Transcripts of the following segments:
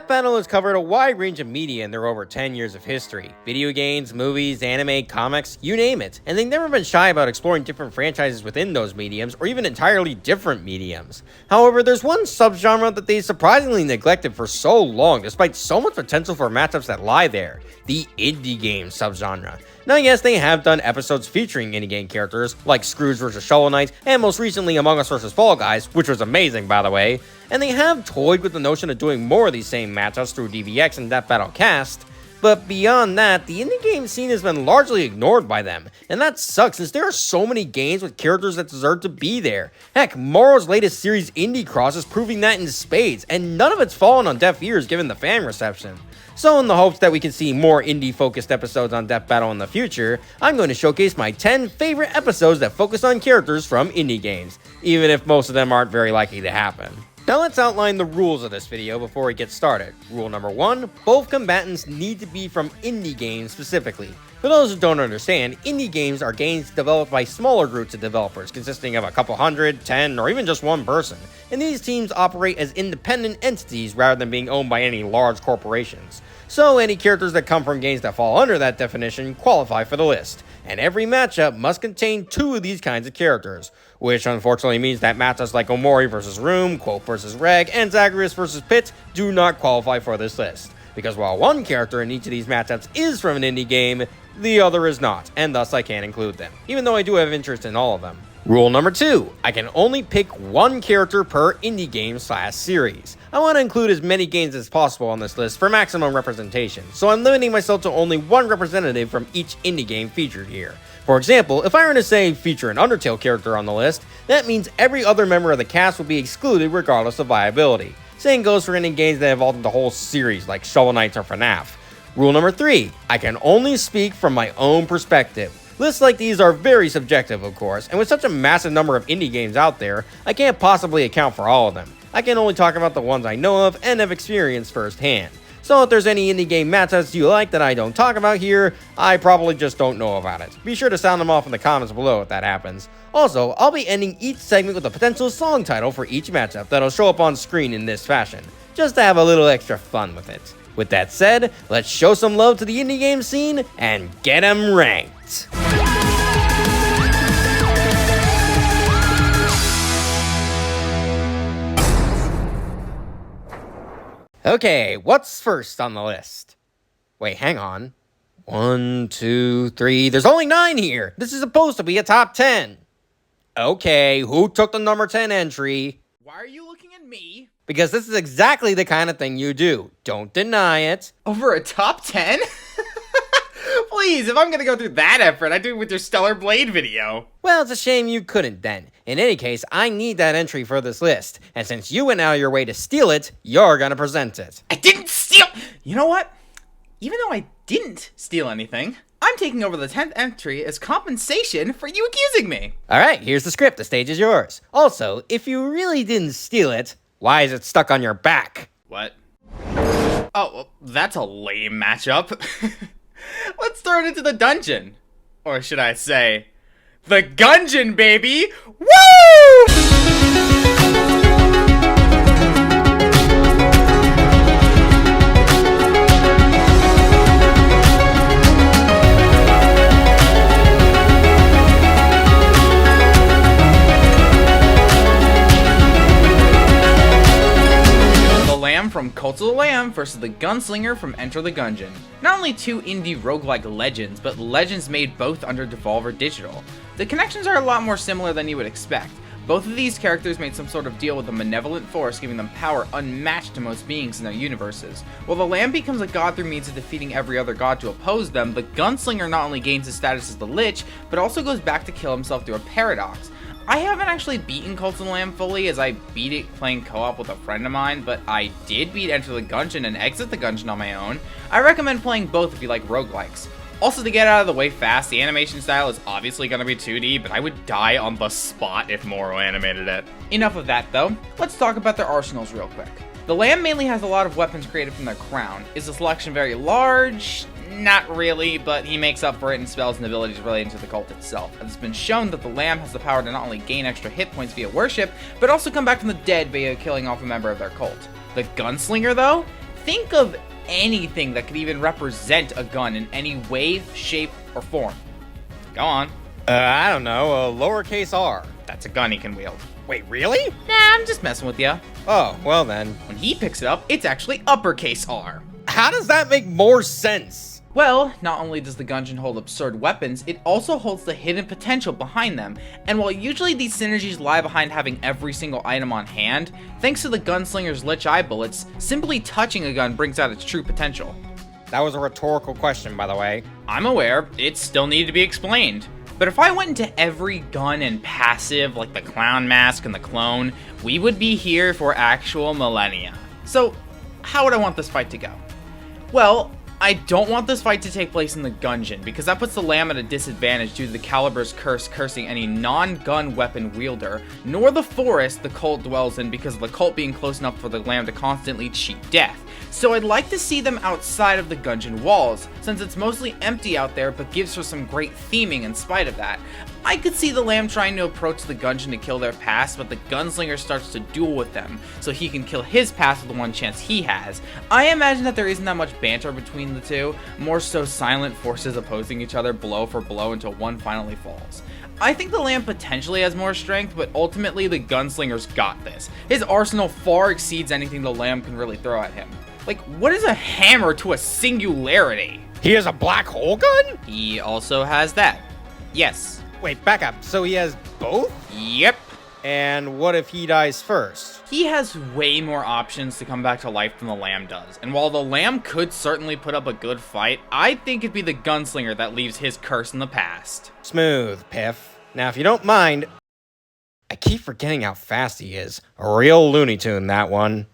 Death Battle has covered a wide range of media in their over 10 years of history. Video games, movies, anime, comics, you name it. And they've never been shy about exploring different franchises within those mediums, or even entirely different mediums. However, there's one subgenre that they surprisingly neglected for so long, despite so much potential for matchups that lie there: the indie game subgenre. Now yes, they have done episodes featuring indie game characters, like Scrooge vs. Shovel Knight, and most recently Among Us vs. Fall Guys, which was amazing by the way, and they have toyed with the notion of doing more of these same matchups through DVX and Death Battle Cast, but beyond that, the indie game scene has been largely ignored by them, and that sucks since there are so many games with characters that deserve to be there. Heck, Morrow's latest series Indie Cross is proving that in spades, and none of it's fallen on deaf ears given the fan reception. So in the hopes that we can see more indie-focused episodes on Death Battle in the future, I'm going to showcase my 10 favorite episodes that focus on characters from indie games, even if most of them aren't very likely to happen. Now let's outline the rules of this video before we get started. Rule number 1, both combatants need to be from indie games specifically. For those who don't understand, indie games are games developed by smaller groups of developers consisting of a couple hundred, 10, or even just one person, and these teams operate as independent entities rather than being owned by any large corporations. So any characters that come from games that fall under that definition qualify for the list, and every matchup must contain 2 of these kinds of characters, which unfortunately means that matchups like Omori vs. Room, Quote vs. Reg, and Zagreus vs. Pit do not qualify for this list, because while one character in each of these matchups is from an indie game, the other is not, and thus I can't include them, even though I do have interest in all of them. Rule number 2, I can only pick one character per indie game / series. I want to include as many games as possible on this list for maximum representation, so I'm limiting myself to only one representative from each indie game featured here. For example, if I were to say feature an Undertale character on the list, that means every other member of the cast will be excluded regardless of viability. Same goes for any games that involve the whole series like Shovel Knight or FNAF. Rule number 3, I can only speak from my own perspective. Lists like these are very subjective, of course, and with such a massive number of indie games out there, I can't possibly account for all of them. I can only talk about the ones I know of and have experienced firsthand. So if there's any indie game matchups you like that I don't talk about here, I probably just don't know about it. Be sure to sound them off in the comments below if that happens. Also, I'll be ending each segment with a potential song title for each matchup that'll show up on screen in this fashion, just to have a little extra fun with it. With that said, let's show some love to the indie game scene and get 'em ranked! Okay, what's first on the list? Wait, hang on. 1, 2, 3, there's only 9 here! This is supposed to be a top 10! Okay, who took the number 10 entry? Why are you looking at me? Because this is exactly the kind of thing you do. Don't deny it. Over a top 10? Please, if I'm gonna go through that effort, I'd do it with your Stellar Blade video. Well, it's a shame you couldn't then. In any case, I need that entry for this list, and since you went out of your way to steal it, you're gonna present it. I didn't steal! You know what? Even though I didn't steal anything, I'm taking over the 10th entry as compensation for you accusing me. Alright, here's the script, the stage is yours. Also, if you really didn't steal it, why is it stuck on your back? What? Oh, well, that's a lame matchup. Let's throw it into the dungeon. Or should I say, the Gungeon, baby! Woo! From Cult of the Lamb versus the Gunslinger from Enter the Gungeon. Not only 2 indie roguelike legends, but legends made both under Devolver Digital. The connections are a lot more similar than you would expect. Both of these characters made some sort of deal with a malevolent force, giving them power unmatched to most beings in their universes. While the Lamb becomes a god through means of defeating every other god to oppose them, the Gunslinger not only gains his status as the Lich, but also goes back to kill himself through a paradox. I haven't actually beaten Cult of the Lamb fully, as I beat it playing co-op with a friend of mine, but I did beat Enter the Gungeon and Exit the Gungeon on my own. I recommend playing both if you like roguelikes. Also, to get out of the way fast, the animation style is obviously going to be 2D, but I would die on the spot if Morrow animated it. Enough of that though, let's talk about their arsenals real quick. The Lamb mainly has a lot of weapons created from their crown. Is the selection very large? Not really, but he makes up for it in spells and abilities relating to the cult itself. It's been shown that the Lamb has the power to not only gain extra hit points via worship, but also come back from the dead via killing off a member of their cult. The Gunslinger, though? think of anything that could even represent a gun in any way, shape, or form. Go on. I don't know, a lowercase r. That's a gun he can wield. Wait, really? Nah, I'm just messing with ya. Oh, well then. When he picks it up, it's actually uppercase R. How does that make more sense? Well, not only does the Gungeon hold absurd weapons, it also holds the hidden potential behind them, and while usually these synergies lie behind having every single item on hand, thanks to the Gunslinger's Lich Eye bullets, simply touching a gun brings out its true potential. That was a rhetorical question, by the way. I'm aware, it still needed to be explained. But if I went into every gun and passive, like the Clown Mask and the Clone, we would be here for actual millennia. So, how would I want this fight to go? Well, I don't want this fight to take place in the Gungeon, because that puts the Lamb at a disadvantage due to the Calibur's curse cursing any non-gun weapon wielder, nor the forest the cult dwells in because of the cult being close enough for the Lamb to constantly cheat death. So I'd like to see them outside of the Gungeon walls, since it's mostly empty out there but gives for some great theming in spite of that. I could see the Lamb trying to approach the Gungeon to kill their past, but the Gunslinger starts to duel with them, so he can kill his past with the one chance he has. I imagine that there isn't that much banter between the two, more so silent forces opposing each other blow for blow until one finally falls. I think the Lamb potentially has more strength, but ultimately the Gunslinger's got this. His arsenal far exceeds anything the Lamb can really throw at him. Like, what is a hammer to a singularity? He has a black hole gun? He also has that. Yes. Wait, back up. So he has both? Yep. And what if he dies first? He has way more options to come back to life than the Lamb does. And while the Lamb could certainly put up a good fight, I think it'd be the Gunslinger that leaves his curse in the past. Smooth, Piff. Now, if you don't mind, I keep forgetting how fast he is. A real Looney Tune, that one.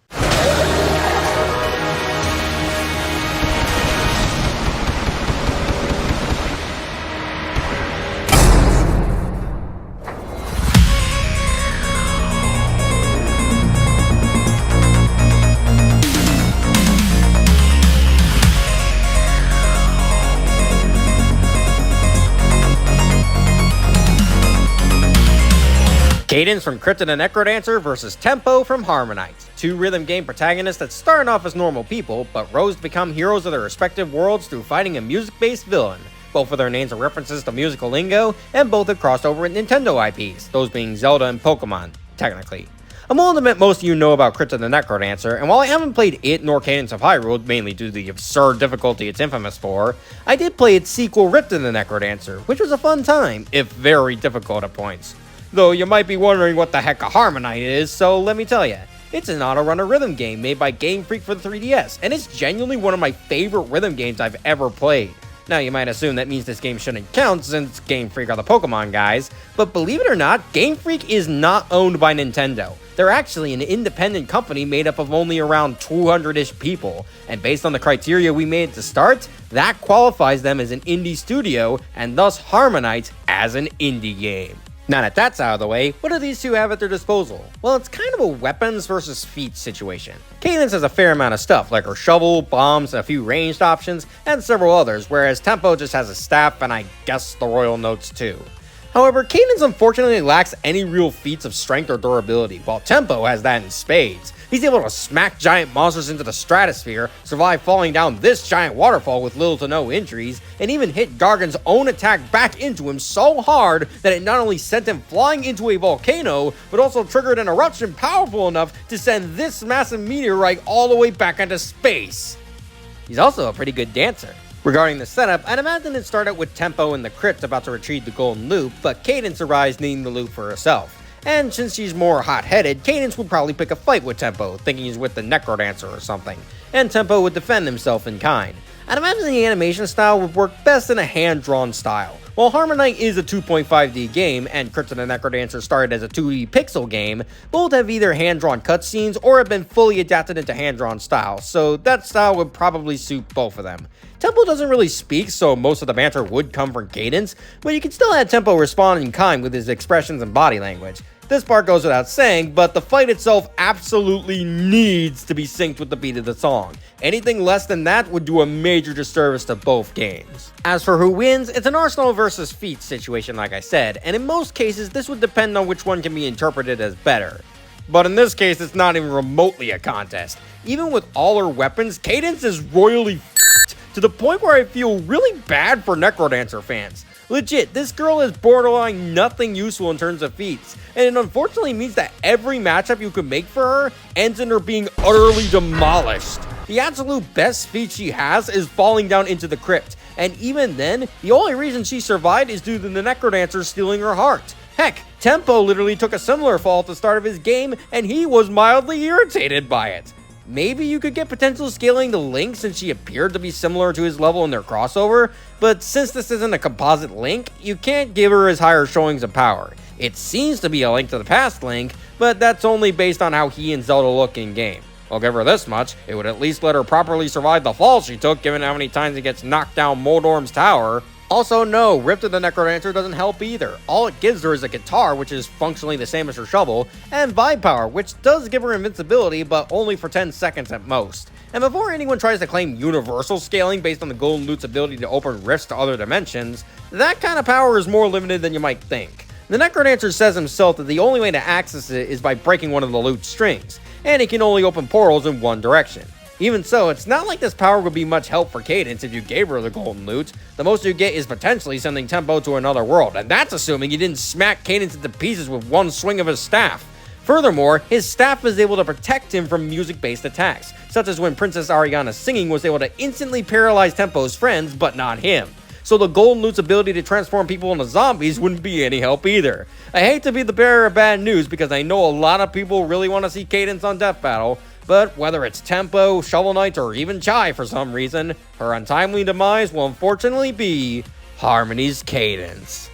Cadence from Cryptid and Necrodancer versus Tempo from Harmonite. Two rhythm game protagonists that started off as normal people, but rose to become heroes of their respective worlds through fighting a music-based villain. Both of their names are references to musical lingo, and both have crossed over with Nintendo IPs, those being Zelda and Pokemon, technically. I'm willing to admit most of you know about Cryptid and Necrodancer, and while I haven't played it nor Cadence of Hyrule, mainly due to the absurd difficulty it's infamous for, I did play its sequel Riptid and Necrodancer, which was a fun time, if very difficult at points. Though you might be wondering what the heck a Harmonite is, so let me tell you. It's an auto-runner rhythm game made by Game Freak for the 3DS, and it's genuinely one of my favorite rhythm games I've ever played. Now you might assume that means this game shouldn't count since Game Freak are the Pokemon guys, but believe it or not, Game Freak is not owned by Nintendo. They're actually an independent company made up of only around 200-ish people, and based on the criteria we made to start, that qualifies them as an indie studio, and thus Harmonite as an indie game. Now that that's out of the way, what do these two have at their disposal? Well, it's kind of a weapons versus feats situation. Cadence has a fair amount of stuff, like her shovel, bombs, and a few ranged options, and several others, whereas Tempo just has a staff and I guess the royal notes too. However, Cadence unfortunately lacks any real feats of strength or durability, while Tempo has that in spades. He's able to smack giant monsters into the stratosphere, survive falling down this giant waterfall with little to no injuries, and even hit Gargan's own attack back into him so hard that it not only sent him flying into a volcano, but also triggered an eruption powerful enough to send this massive meteorite all the way back into space. He's also a pretty good dancer. Regarding the setup, I'd imagine it started with Tempo in the crypt about to retrieve the golden loop, but Cadence arrives needing the loop for herself. And since she's more hot-headed, Cadence would probably pick a fight with Tempo, thinking he's with the Necrodancer or something, and Tempo would defend himself in kind. I'd imagine the animation style would work best in a hand-drawn style. While Harmonite is a 2.5D game, and Cryptid and Necrodancer started as a 2D pixel game, both have either hand-drawn cutscenes or have been fully adapted into hand-drawn style, so that style would probably suit both of them. Tempo doesn't really speak, so most of the banter would come from Cadence, but you can still have Tempo respond in kind with his expressions and body language. This part goes without saying, but the fight itself absolutely needs to be synced with the beat of the song. Anything less than that would do a major disservice to both games. As for who wins, it's an Arsenal versus feats situation like I said, and in most cases this would depend on which one can be interpreted as better. But in this case, it's not even remotely a contest. Even with all her weapons, Cadence is royally f***ed, to the point where I feel really bad for Necrodancer fans. Legit, this girl is borderline nothing useful in terms of feats, and it unfortunately means that every matchup you could make for her ends in her being utterly demolished. The absolute best feat she has is falling down into the crypt, and even then, the only reason she survived is due to the Necrodancer stealing her heart. Heck, Tempo literally took a similar fall at the start of his game, and he was mildly irritated by it. Maybe you could get potential scaling to Link since she appeared to be similar to his level in their crossover, but since this isn't a composite Link, you can't give her his higher showings of power. It seems to be a Link to the Past Link, but that's only based on how he and Zelda look in game. I'll give her this much, it would at least let her properly survive the fall she took given how many times he gets knocked down Moldorm's tower. Also, no, Rip to the Necrodancer doesn't help either. All it gives her is a guitar, which is functionally the same as her shovel, and Vibe Power, which does give her invincibility, but only for 10 seconds at most. And before anyone tries to claim universal scaling based on the Golden Loot's ability to open rifts to other dimensions, that kind of power is more limited than you might think. The Necrodancer says himself that the only way to access it is by breaking one of the loot strings, and it can only open portals in one direction. Even so, it's not like this power would be much help for Cadence if you gave her the golden loot. The most you get is potentially sending Tempo to another world, and that's assuming you didn't smack Cadence into pieces with one swing of his staff. Furthermore, his staff is able to protect him from music-based attacks, such as when Princess Ariana's singing was able to instantly paralyze Tempo's friends, but not him. So the golden loot's ability to transform people into zombies wouldn't be any help either. I hate to be the bearer of bad news because I know a lot of people really want to see Cadence on Death Battle, but whether it's Tempo, Shovel Knight, or even Chai for some reason, her untimely demise will unfortunately be Harmony's Cadence.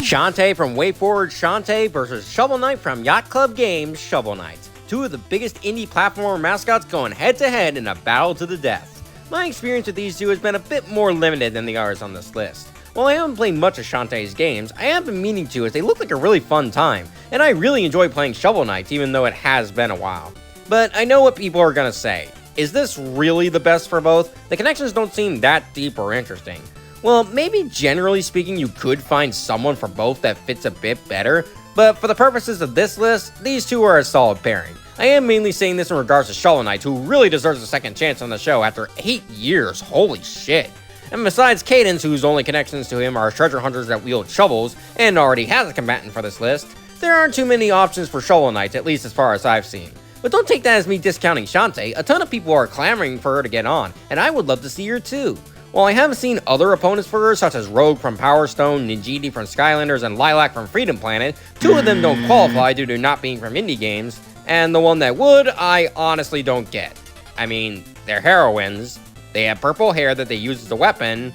Shantae from WayForward Shantae versus Shovel Knight from Yacht Club Games Shovel Knight. Two of the biggest indie platformer mascots going head to head in a battle to the death. My experience with these two has been a bit more limited than the others on this list. While I haven't played much of Shantae's games, I have been meaning to as they look like a really fun time, and I really enjoy playing Shovel Knight even though it has been a while. But I know what people are gonna say. Is this really the best for both? The connections don't seem that deep or interesting. Well, maybe generally speaking you could find someone for both that fits a bit better, but for the purposes of this list, these two are a solid pairing. I am mainly saying this in regards to Shovel Knight, who really deserves a second chance on the show after 8 years, holy shit. And besides Cadence, whose only connections to him are treasure hunters that wield shovels, and already has a combatant for this list, there aren't too many options for Shovel Knight, at least as far as I've seen. But don't take that as me discounting Shantae, a ton of people are clamoring for her to get on, and I would love to see her too. While I have seen other opponents for her, such as Rogue from Power Stone, Ninjiti from Skylanders, and Lilac from Freedom Planet, two of them don't qualify due to not being from indie games, and the one that would, I honestly don't get. I mean, they're heroines, they have purple hair that they use as a weapon,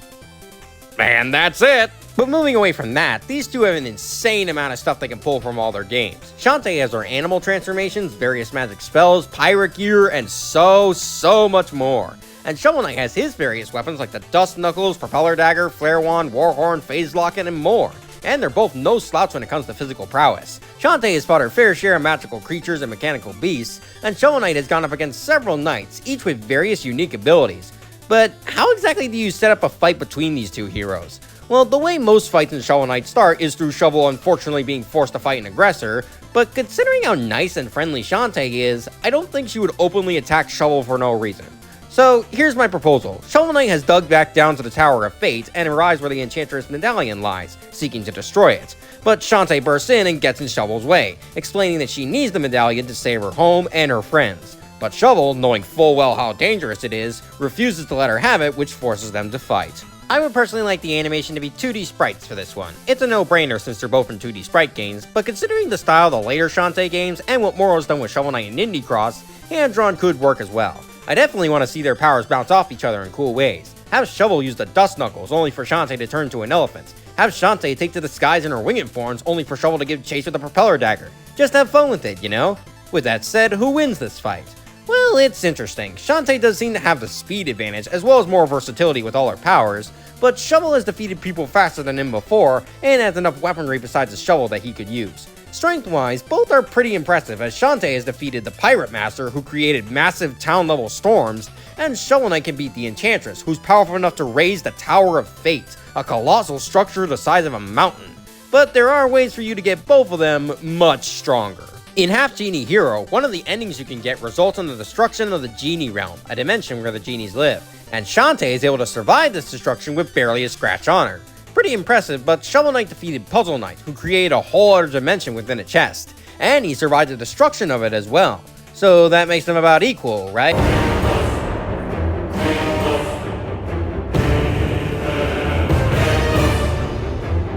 and that's it! But moving away from that, these two have an insane amount of stuff they can pull from all their games. Shantae has her animal transformations, various magic spells, pirate gear, and so much more. And Shovel Knight has his various weapons like the Dust Knuckles, Propeller Dagger, Flare Wand, Warhorn, Phase Locket, and more. And they're both no slouch when it comes to physical prowess. Shantae has fought her fair share of magical creatures and mechanical beasts, and Shovel Knight has gone up against several knights, each with various unique abilities. But how exactly do you set up a fight between these two heroes? Well, the way most fights in Shovel Knight start is through Shovel unfortunately being forced to fight an aggressor, but considering how nice and friendly Shantae is, I don't think she would openly attack Shovel for no reason. So here's my proposal. Shovel Knight has dug back down to the Tower of Fate and arrives where the Enchantress medallion lies, seeking to destroy it. But Shantae bursts in and gets in Shovel's way, explaining that she needs the medallion to save her home and her friends. But Shovel, knowing full well how dangerous it is, refuses to let her have it, which forces them to fight. I would personally like the animation to be 2D sprites for this one. It's a no-brainer since they're both in 2D sprite games, but considering the style of the later Shantae games and what Moro's done with Shovel Knight and Indie Cross, hand-drawn could work as well. I definitely want to see their powers bounce off each other in cool ways. Have Shovel use the Dust Knuckles, only for Shantae to turn to an elephant. Have Shantae take to the skies in her winged forms, only for Shovel to give chase with the Propeller Dagger. Just have fun with it, you know? With that said, who wins this fight? Well, Well, it's interesting. Shantae does seem to have the speed advantage as well as more versatility with all her powers, but Shovel has defeated people faster than him before and has enough weaponry besides a shovel that he could use. Strength-wise, both are pretty impressive as Shantae has defeated the Pirate Master who created massive town-level storms, and Shovel Knight can beat the Enchantress who's powerful enough to raise the Tower of Fate, a colossal structure the size of a mountain. But there are ways for you to get both of them much stronger. In Half Genie Hero, one of the endings you can get results in the destruction of the Genie Realm, a dimension where the genies live, and Shantae is able to survive this destruction with barely a scratch on her. Pretty impressive, but Shovel Knight defeated Puzzle Knight, who created a whole other dimension within a chest, and he survived the destruction of it as well. So that makes them about equal, right?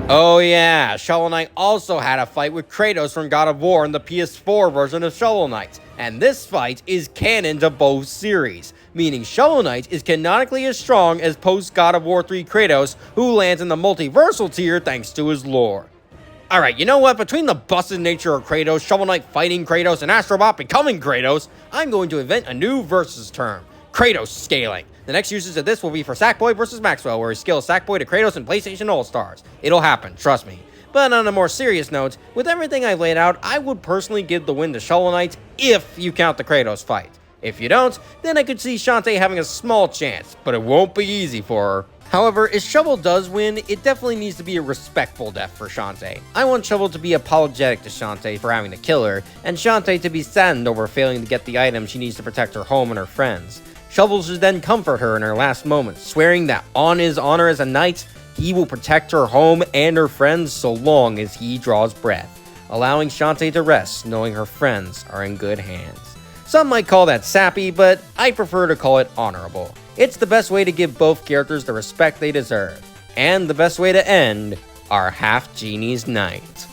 Oh yeah, Shovel Knight also had a fight with Kratos from God of War in the PS4 version of Shovel Knight, and this fight is canon to both series, meaning Shovel Knight is canonically as strong as post-God of War 3 Kratos, who lands in the multiversal tier thanks to his lore. Alright, you know what? Between the busted nature of Kratos, Shovel Knight fighting Kratos, and Astrobot becoming Kratos, I'm going to invent a new versus term: Kratos scaling. The next usage of this will be for Sackboy vs Maxwell, where he scales Sackboy to Kratos in PlayStation All-Stars. It'll happen, trust me. But on a more serious note, with everything I've laid out, I would personally give the win to Shovel Knight if you count the Kratos fight. If you don't, then I could see Shantae having a small chance, but it won't be easy for her. However, if Shovel does win, it definitely needs to be a respectful death for Shantae. I want Shovel to be apologetic to Shantae for having to kill her, and Shantae to be saddened over failing to get the item she needs to protect her home and her friends. Shovel should then comfort her in her last moments, swearing that on his honor as a knight, he will protect her home and her friends so long as he draws breath, allowing Shantae to rest knowing her friends are in good hands. Some might call that sappy, but I prefer to call it honorable. It's the best way to give both characters the respect they deserve, and the best way to end our Half Genie's night.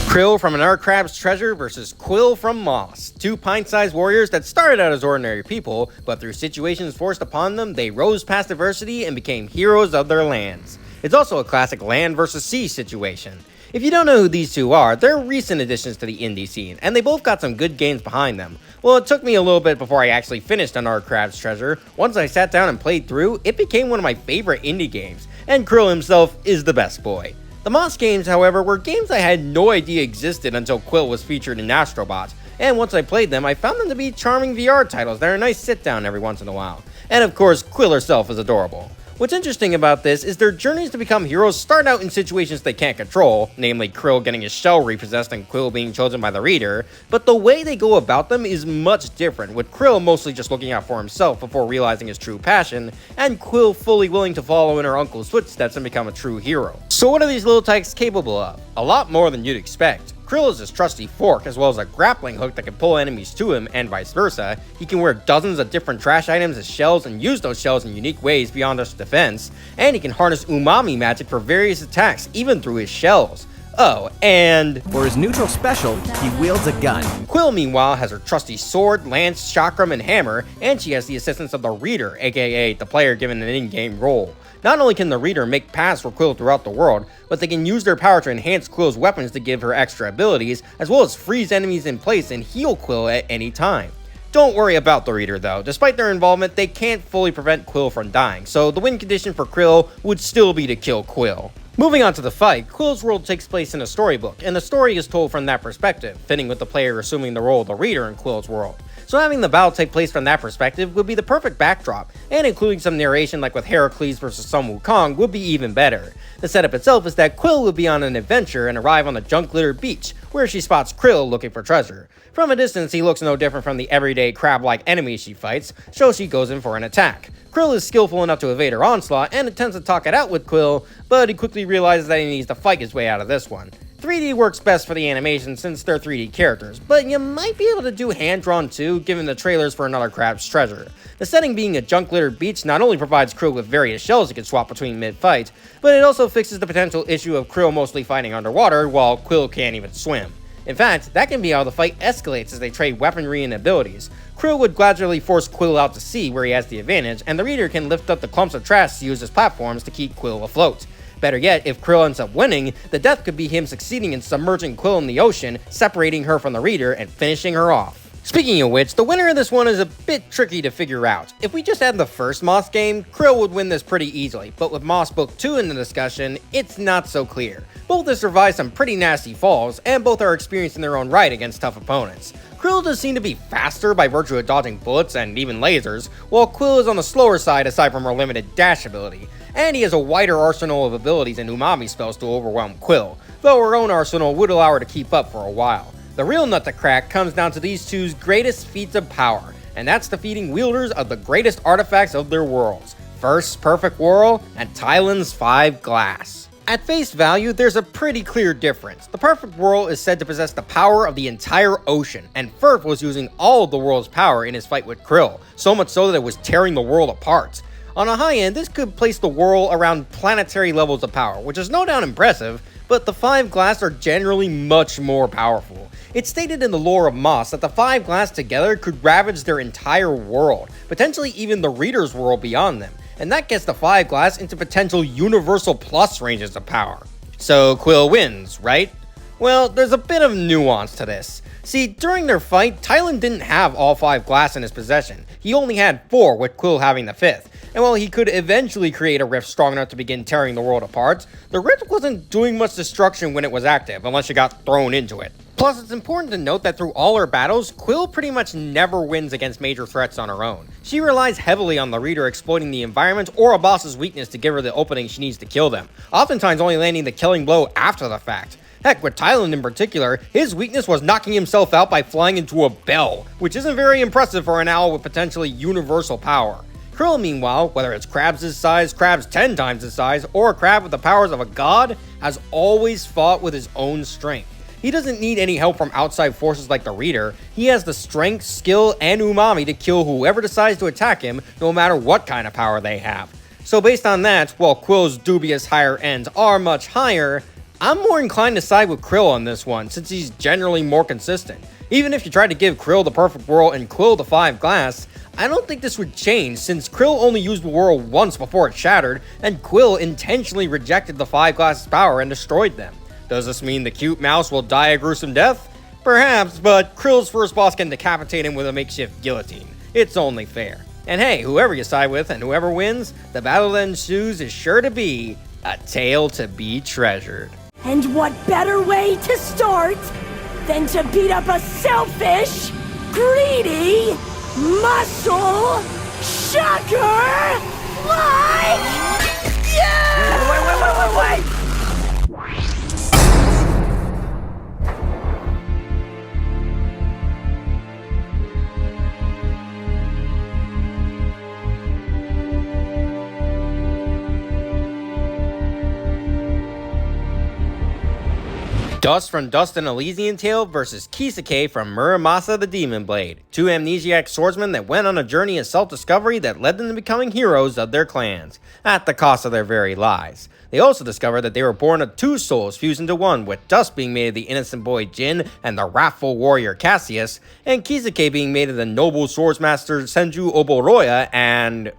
Krill from an Crab's Treasure versus Quill from Moss, two pint-sized warriors that started out as ordinary people, but through situations forced upon them, they rose past adversity and became heroes of their lands. It's also a classic land versus sea situation. If you don't know who these two are, they're recent additions to the indie scene, and they both got some good games behind them. Well, it took me a little bit before I actually finished on Crab's Treasure. Once I sat down and played through, it became one of my favorite indie games, and Krill himself is the best boy. The Moss games, however, were games I had no idea existed until Quill was featured in Astrobot, and once I played them, I found them to be charming VR titles that are a nice sit-down every once in a while. And of course, Quill herself is adorable. What's interesting about this is their journeys to become heroes start out in situations they can't control, namely Krill getting his shell repossessed and Quill being chosen by the reader, but the way they go about them is much different, with Krill mostly just looking out for himself before realizing his true passion, and Quill fully willing to follow in her uncle's footsteps and become a true hero. So what are these little tykes capable of? A lot more than you'd expect. Krill is his trusty fork, as well as a grappling hook that can pull enemies to him, and vice versa. He can wear dozens of different trash items as shells and use those shells in unique ways beyond just defense, and he can harness umami magic for various attacks, even through his shells. Oh, and for his neutral special, he wields a gun. Quill, meanwhile, has her trusty sword, lance, chakram, and hammer, and she has the assistance of the Reader, aka the player given an in-game role. Not only can the Reader make paths for Quill throughout the world, but they can use their power to enhance Quill's weapons to give her extra abilities, as well as freeze enemies in place and heal Quill at any time. Don't worry about the Reader though, despite their involvement, they can't fully prevent Quill from dying, so the win condition for Krill would still be to kill Quill. Moving on to the fight, Quill's world takes place in a storybook, and the story is told from that perspective, fitting with the player assuming the role of the Reader in Quill's world. So having the battle take place from that perspective would be the perfect backdrop, and including some narration like with Heracles vs Sun Wukong would be even better. The setup itself is that Quill would be on an adventure and arrive on the junk-littered beach, where she spots Krill looking for treasure. From a distance, he looks no different from the everyday crab-like enemies she fights, so she goes in for an attack. Krill is skillful enough to evade her onslaught and attempts to talk it out with Quill, but he quickly realizes that he needs to fight his way out of this one. 3D works best for the animation since they're 3D characters, but you might be able to do hand-drawn too, given the trailers for Another Crab's Treasure. The setting being a junk-littered beach not only provides Krill with various shells he can swap between mid-fight, but it also fixes the potential issue of Krill mostly fighting underwater while Quill can't even swim. In fact, that can be how the fight escalates as they trade weaponry and abilities. Krill would gradually force Quill out to sea where he has the advantage, and the reader can lift up the clumps of trash to use as platforms to keep Quill afloat. Better yet, if Krill ends up winning, the death could be him succeeding in submerging Quill in the ocean, separating her from the reader, and finishing her off. Speaking of which, the winner of this one is a bit tricky to figure out. If we just had the first Moss game, Krill would win this pretty easily, but with Moss Book 2 in the discussion, it's not so clear. Both have survived some pretty nasty falls, and both are experienced in their own right against tough opponents. Krill does seem to be faster by virtue of dodging bullets and even lasers, while Quill is on the slower side aside from her limited dash ability, and he has a wider arsenal of abilities and umami spells to overwhelm Quill, though her own arsenal would allow her to keep up for a while. The real nut to crack comes down to these two's greatest feats of power, and that's defeating wielders of the greatest artifacts of their worlds, First's Perfect Whirl and Tylan's 5 Glass. At face value, there's a pretty clear difference. The Perfect Whirl is said to possess the power of the entire ocean, and Firth was using all of the world's power in his fight with Krill, so much so that it was tearing the world apart. On a high end, this could place the whirl around planetary levels of power, which is no doubt impressive, but the 5 Glass are generally much more powerful. It's stated in the lore of Moss that the 5 Glass together could ravage their entire world, potentially even the reader's world beyond them, and that gets the 5 Glass into potential Universal Plus ranges of power. So Quill wins, right? Well, there's a bit of nuance to this. See, during their fight, Tylan didn't have all 5 Glass in his possession. He only had 4, with Quill having the 5th. And while he could eventually create a rift strong enough to begin tearing the world apart, the rift wasn't doing much destruction when it was active, unless you got thrown into it. Plus, it's important to note that through all her battles, Quill pretty much never wins against major threats on her own. She relies heavily on the reader exploiting the environment or a boss's weakness to give her the opening she needs to kill them, oftentimes only landing the killing blow after the fact. Heck, with Tylan in particular, his weakness was knocking himself out by flying into a bell, which isn't very impressive for an owl with potentially universal power. Krill, meanwhile, whether it's Krabs' size, Krabs 10 times his size, or a crab with the powers of a god, has always fought with his own strength. He doesn't need any help from outside forces like the reader. He has the strength, skill, and umami to kill whoever decides to attack him, no matter what kind of power they have. So based on that, while Quill's dubious higher ends are much higher, I'm more inclined to side with Krill on this one, since he's generally more consistent. Even if you tried to give Krill the Perfect Whirl and Quill the 5 Glass, I don't think this would change, since Krill only used the whirl once before it shattered, and Quill intentionally rejected the 5 Glass's power and destroyed them. Does this mean the cute mouse will die a gruesome death? Perhaps, but Krill's first boss can decapitate him with a makeshift guillotine. It's only fair. And hey, whoever you side with and whoever wins, the battle that ensues is sure to be a tale to be treasured. And what better way to start than to beat up a selfish, greedy, muscle shocker like you! Wait! Dust from Dust and Elysian Tale versus Kisake from Muramasa the Demon Blade, two amnesiac swordsmen that went on a journey of self-discovery that led them to becoming heroes of their clans, at the cost of their very lives. They also discovered that they were born of 2 souls fused into one, with Dust being made of the innocent boy Jin and the wrathful warrior Cassius, and Kisake being made of the noble swordsmaster Senju Oboroya and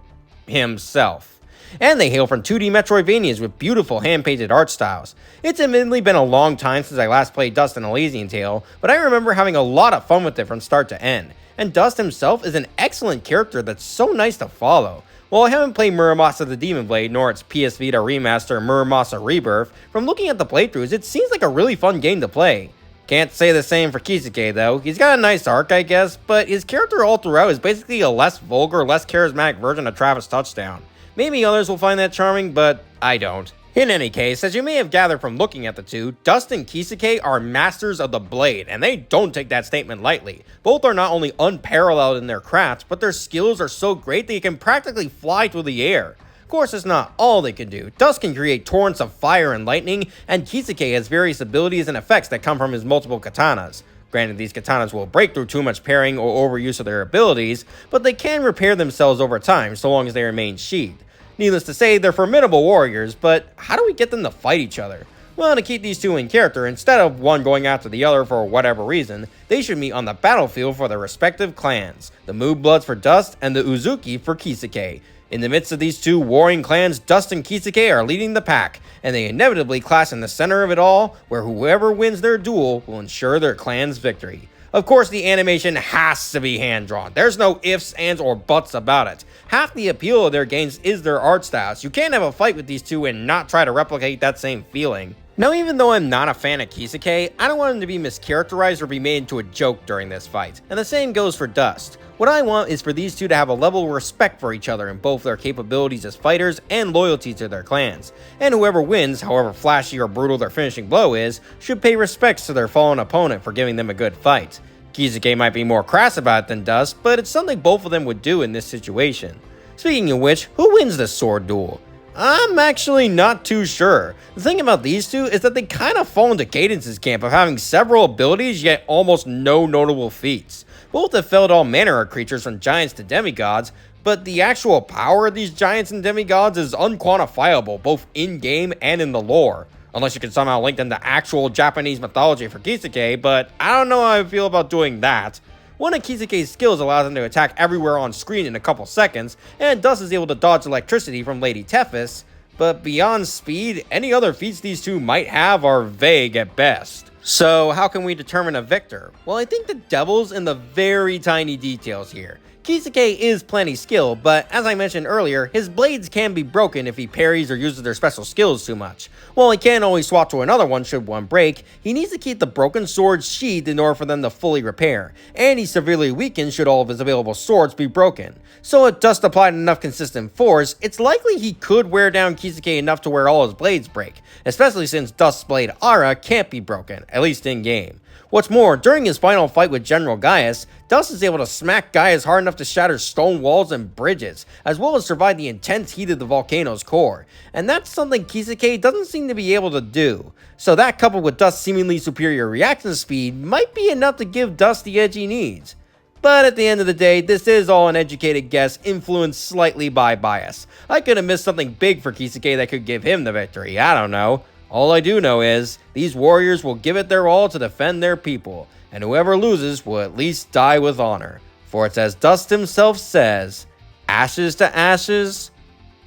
himself. And they hail from 2D Metroidvanias with beautiful hand-painted art styles. It's admittedly been a long time since I last played Dust and Elysian Tale, but I remember having a lot of fun with it from start to end. And Dust himself is an excellent character that's so nice to follow. While I haven't played Muramasa the Demon Blade, nor its PS Vita remaster Muramasa Rebirth, from looking at the playthroughs, it seems like a really fun game to play. Can't say the same for Kisake though. He's got a nice arc, I guess, but his character all throughout is basically a less vulgar, less charismatic version of Travis Touchdown. Maybe others will find that charming, but I don't. In any case, as you may have gathered from looking at the two, Dust and Kisake are masters of the blade, and they don't take that statement lightly. Both are not only unparalleled in their craft, but their skills are so great that you can practically fly through the air. Of course, it's not all they can do. Dust can create torrents of fire and lightning, and Kisuke has various abilities and effects that come from his multiple katanas. Granted, these katanas will break through too much pairing or overuse of their abilities, but they can repair themselves over time so long as they remain sheathed. Needless to say, they're formidable warriors, but how do we get them to fight each other? Well, to keep these two in character, instead of one going after the other for whatever reason, they should meet on the battlefield for their respective clans, the Mood Bloods for Dust and the Uzuki for Kisuke. In the midst of these two warring clans, Dust and Kisuke are leading the pack, and they inevitably clash in the center of it all, where whoever wins their duel will ensure their clan's victory. Of course, the animation has to be hand-drawn. There's no ifs, ands, or buts about it. Half the appeal of their games is their art styles. You can't have a fight with these two and not try to replicate that same feeling. Now, even though I'm not a fan of Kisuke, I don't want him to be mischaracterized or be made into a joke during this fight, and the same goes for Dust. What I want is for these two to have a level of respect for each other in both their capabilities as fighters and loyalty to their clans, and whoever wins, however flashy or brutal their finishing blow is, should pay respects to their fallen opponent for giving them a good fight. Kisuke might be more crass about it than Dust, but it's something both of them would do in this situation. Speaking of which, who wins this sword duel? I'm actually not too sure. The thing about these two is that they kind of fall into Cadence's camp of having several abilities yet almost no notable feats. Both have felled all manner of creatures from giants to demigods, but the actual power of these giants and demigods is unquantifiable both in-game and in the lore. Unless you can somehow link them to actual Japanese mythology for Kisuke, but I don't know how I feel about doing that. One of Kisuke's skills allows him to attack everywhere on screen in a couple seconds, and Dust is able to dodge electricity from Lady Tethys, but beyond speed, any other feats these two might have are vague at best. So how can we determine a victor? Well, I think the devil's in the very tiny details here. Kisuke is plenty skilled, but as I mentioned earlier, his blades can be broken if he parries or uses their special skills too much. While he can always swap to another one should one break, he needs to keep the broken swords sheathed in order for them to fully repair, and he's severely weakened should all of his available swords be broken. So if Dust applied enough consistent force, it's likely he could wear down Kisuke enough to where all his blades break, especially since Dust's blade Ara can't be broken, at least in game. What's more, during his final fight with General Gaius, Dust is able to smack Gaius hard enough to shatter stone walls and bridges, as well as survive the intense heat of the volcano's core, and that's something Kisuke doesn't seem to be able to do. So that coupled with Dust's seemingly superior reaction speed might be enough to give Dust the edge he needs. But at the end of the day, this is all an educated guess influenced slightly by bias. I could have missed something big for Kisuke that could give him the victory, I don't know. All I do know is, these warriors will give it their all to defend their people, and whoever loses will at least die with honor. For it's as Dust himself says, ashes to ashes,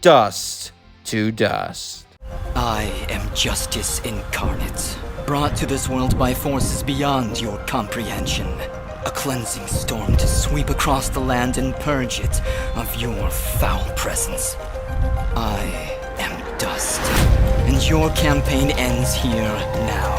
dust to dust. I am justice incarnate, brought to this world by forces beyond your comprehension. A cleansing storm to sweep across the land and purge it of your foul presence. I am dust. And your campaign ends here now.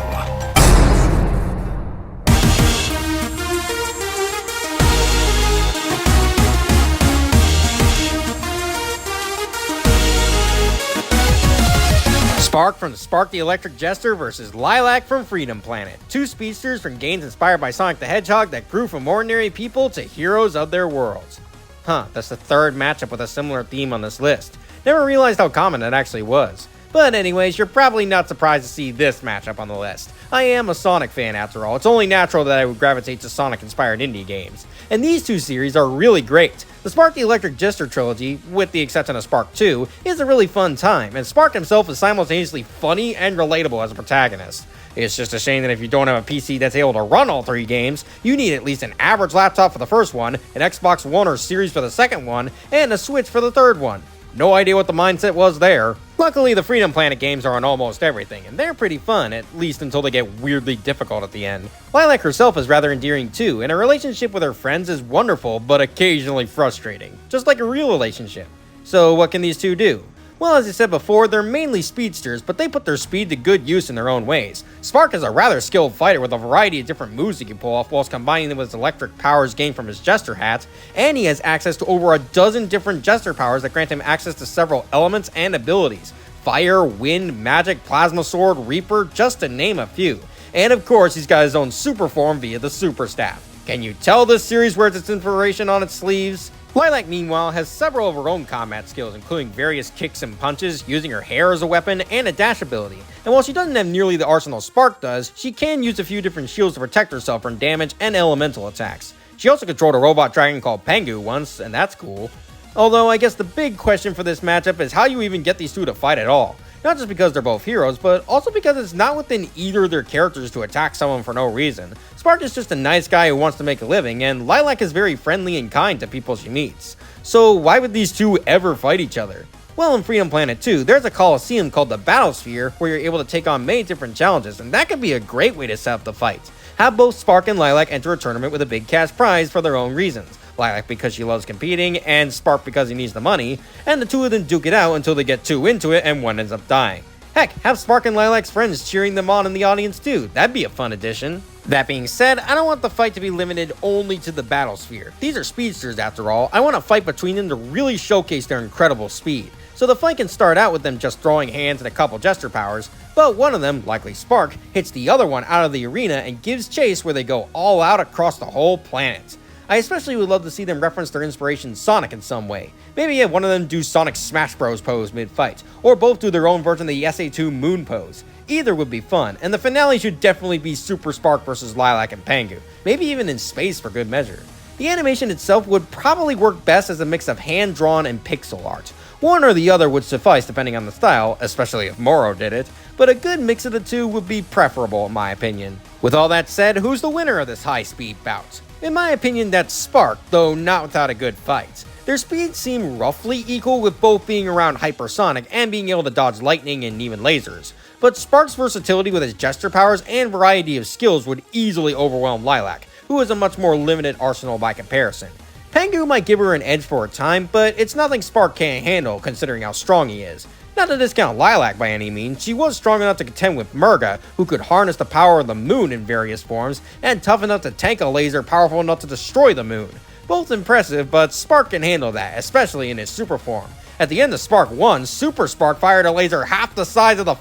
Spark from Spark the Electric Jester versus Lilac from Freedom Planet. Two speedsters from games inspired by Sonic the Hedgehog that grew from ordinary people to heroes of their worlds. That's the third matchup with a similar theme on this list. Never realized how common it actually was. But anyways, you're probably not surprised to see this matchup on the list. I am a Sonic fan after all, it's only natural that I would gravitate to Sonic-inspired indie games. And these two series are really great. The Spark the Electric Jester trilogy, with the exception of Spark 2, is a really fun time, and Spark himself is simultaneously funny and relatable as a protagonist. It's just a shame that if you don't have a PC that's able to run all three games, you need at least an average laptop for the first one, an Xbox One or Series for the second one, and a Switch for the third one. No idea what the mindset was there. Luckily, the Freedom Planet games are on almost everything, and they're pretty fun, at least until they get weirdly difficult at the end. Lilac herself is rather endearing too, and her relationship with her friends is wonderful, but occasionally frustrating. Just like a real relationship. So what can these two do? Well, as I said before, they're mainly speedsters, but they put their speed to good use in their own ways. Spark is a rather skilled fighter with a variety of different moves he can pull off whilst combining them with his electric powers gained from his Jester hat, and he has access to over a dozen different Jester powers that grant him access to several elements and abilities. Fire, wind, magic, plasma sword, reaper, just to name a few. And of course, he's got his own super form via the super staff. Can you tell this series wears its inspiration on its sleeves? Lilac, meanwhile, has several of her own combat skills, including various kicks and punches, using her hair as a weapon, and a dash ability. And while she doesn't have nearly the arsenal Spark does, she can use a few different shields to protect herself from damage and elemental attacks. She also controlled a robot dragon called Pengu once, and that's cool. Although, I guess the big question for this matchup is how you even get these two to fight at all. Not just because they're both heroes, but also because it's not within either of their characters to attack someone for no reason. Spark is just a nice guy who wants to make a living, and Lilac is very friendly and kind to people she meets. So why would these two ever fight each other? Well, in Freedom Planet 2, there's a coliseum called the Battlesphere where you're able to take on many different challenges, and that could be a great way to set up the fight. Have both Spark and Lilac enter a tournament with a big cash prize for their own reasons. Lilac because she loves competing, and Spark because he needs the money, and the two of them duke it out until they get too into it and one ends up dying. Heck, have Spark and Lilac's friends cheering them on in the audience too, that'd be a fun addition. That being said, I don't want the fight to be limited only to the Battlesphere. These are speedsters after all, I want a fight between them to really showcase their incredible speed. So the fight can start out with them just throwing hands and a couple gesture powers, but one of them, likely Spark, hits the other one out of the arena and gives chase where they go all out across the whole planet. I especially would love to see them reference their inspiration Sonic in some way. Maybe have one of them do Sonic Smash Bros pose mid-fight, or both do their own version of the SA2 Moon pose. Either would be fun, and the finale should definitely be Super Spark vs Lilac and Pengu, maybe even in space for good measure. The animation itself would probably work best as a mix of hand-drawn and pixel art. One or the other would suffice depending on the style, especially if Moro did it, but a good mix of the two would be preferable in my opinion. With all that said, who's the winner of this high-speed bout? In my opinion, that's Spark, though not without a good fight. Their speeds seem roughly equal, with both being around hypersonic and being able to dodge lightning and even lasers. But Spark's versatility with his gesture powers and variety of skills would easily overwhelm Lilac, who has a much more limited arsenal by comparison. Pengu might give her an edge for a time, but it's nothing Spark can't handle considering how strong he is. Not to discount Lilac by any means, she was strong enough to contend with Murga, who could harness the power of the moon in various forms, and tough enough to tank a laser powerful enough to destroy the moon. Both impressive, but Spark can handle that, especially in his super form. At the end of Spark 1, Super Spark fired a laser half the size of the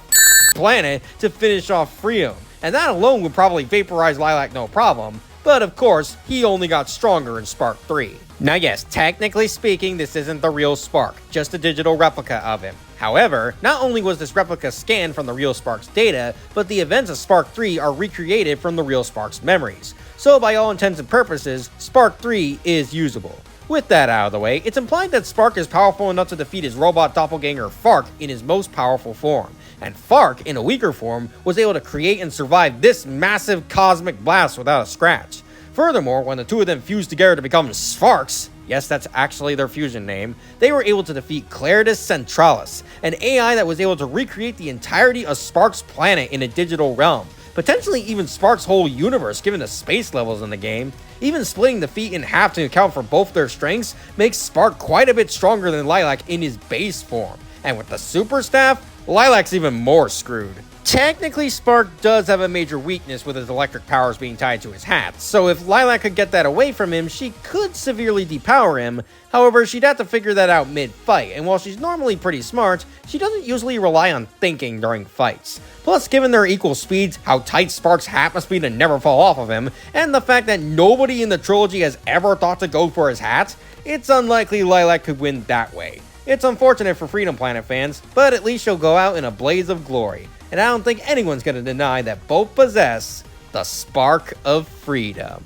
planet to finish off Freedom, and that alone would probably vaporize Lilac no problem, but of course, he only got stronger in Spark 3. Now yes, technically speaking, this isn't the real Spark, just a digital replica of him. However, not only was this replica scanned from the real Spark's data, but the events of Spark 3 are recreated from the real Spark's memories. So by all intents and purposes, Spark 3 is usable. With that out of the way, it's implied that Spark is powerful enough to defeat his robot doppelganger Fark in his most powerful form. And Fark, in a weaker form, was able to create and survive this massive cosmic blast without a scratch. Furthermore, when the two of them fused together to become Sparks, yes, that's actually their fusion name, they were able to defeat Claridus Centralis, an AI that was able to recreate the entirety of Spark's planet in a digital realm, potentially even Spark's whole universe given the space levels in the game. Even splitting the feat in half to account for both their strengths makes Spark quite a bit stronger than Lilac in his base form, and with the Super Staff, Lilac's even more screwed. Technically, Spark does have a major weakness with his electric powers being tied to his hat, so if Lilac could get that away from him, she could severely depower him. However, she'd have to figure that out mid-fight, and while she's normally pretty smart, she doesn't usually rely on thinking during fights. Plus, given their equal speeds, how tight Spark's hat must be to never fall off of him, and the fact that nobody in the trilogy has ever thought to go for his hat, it's unlikely Lilac could win that way. It's unfortunate for Freedom Planet fans, but at least she'll go out in a blaze of glory. And I don't think anyone's going to deny that both possess the spark of freedom.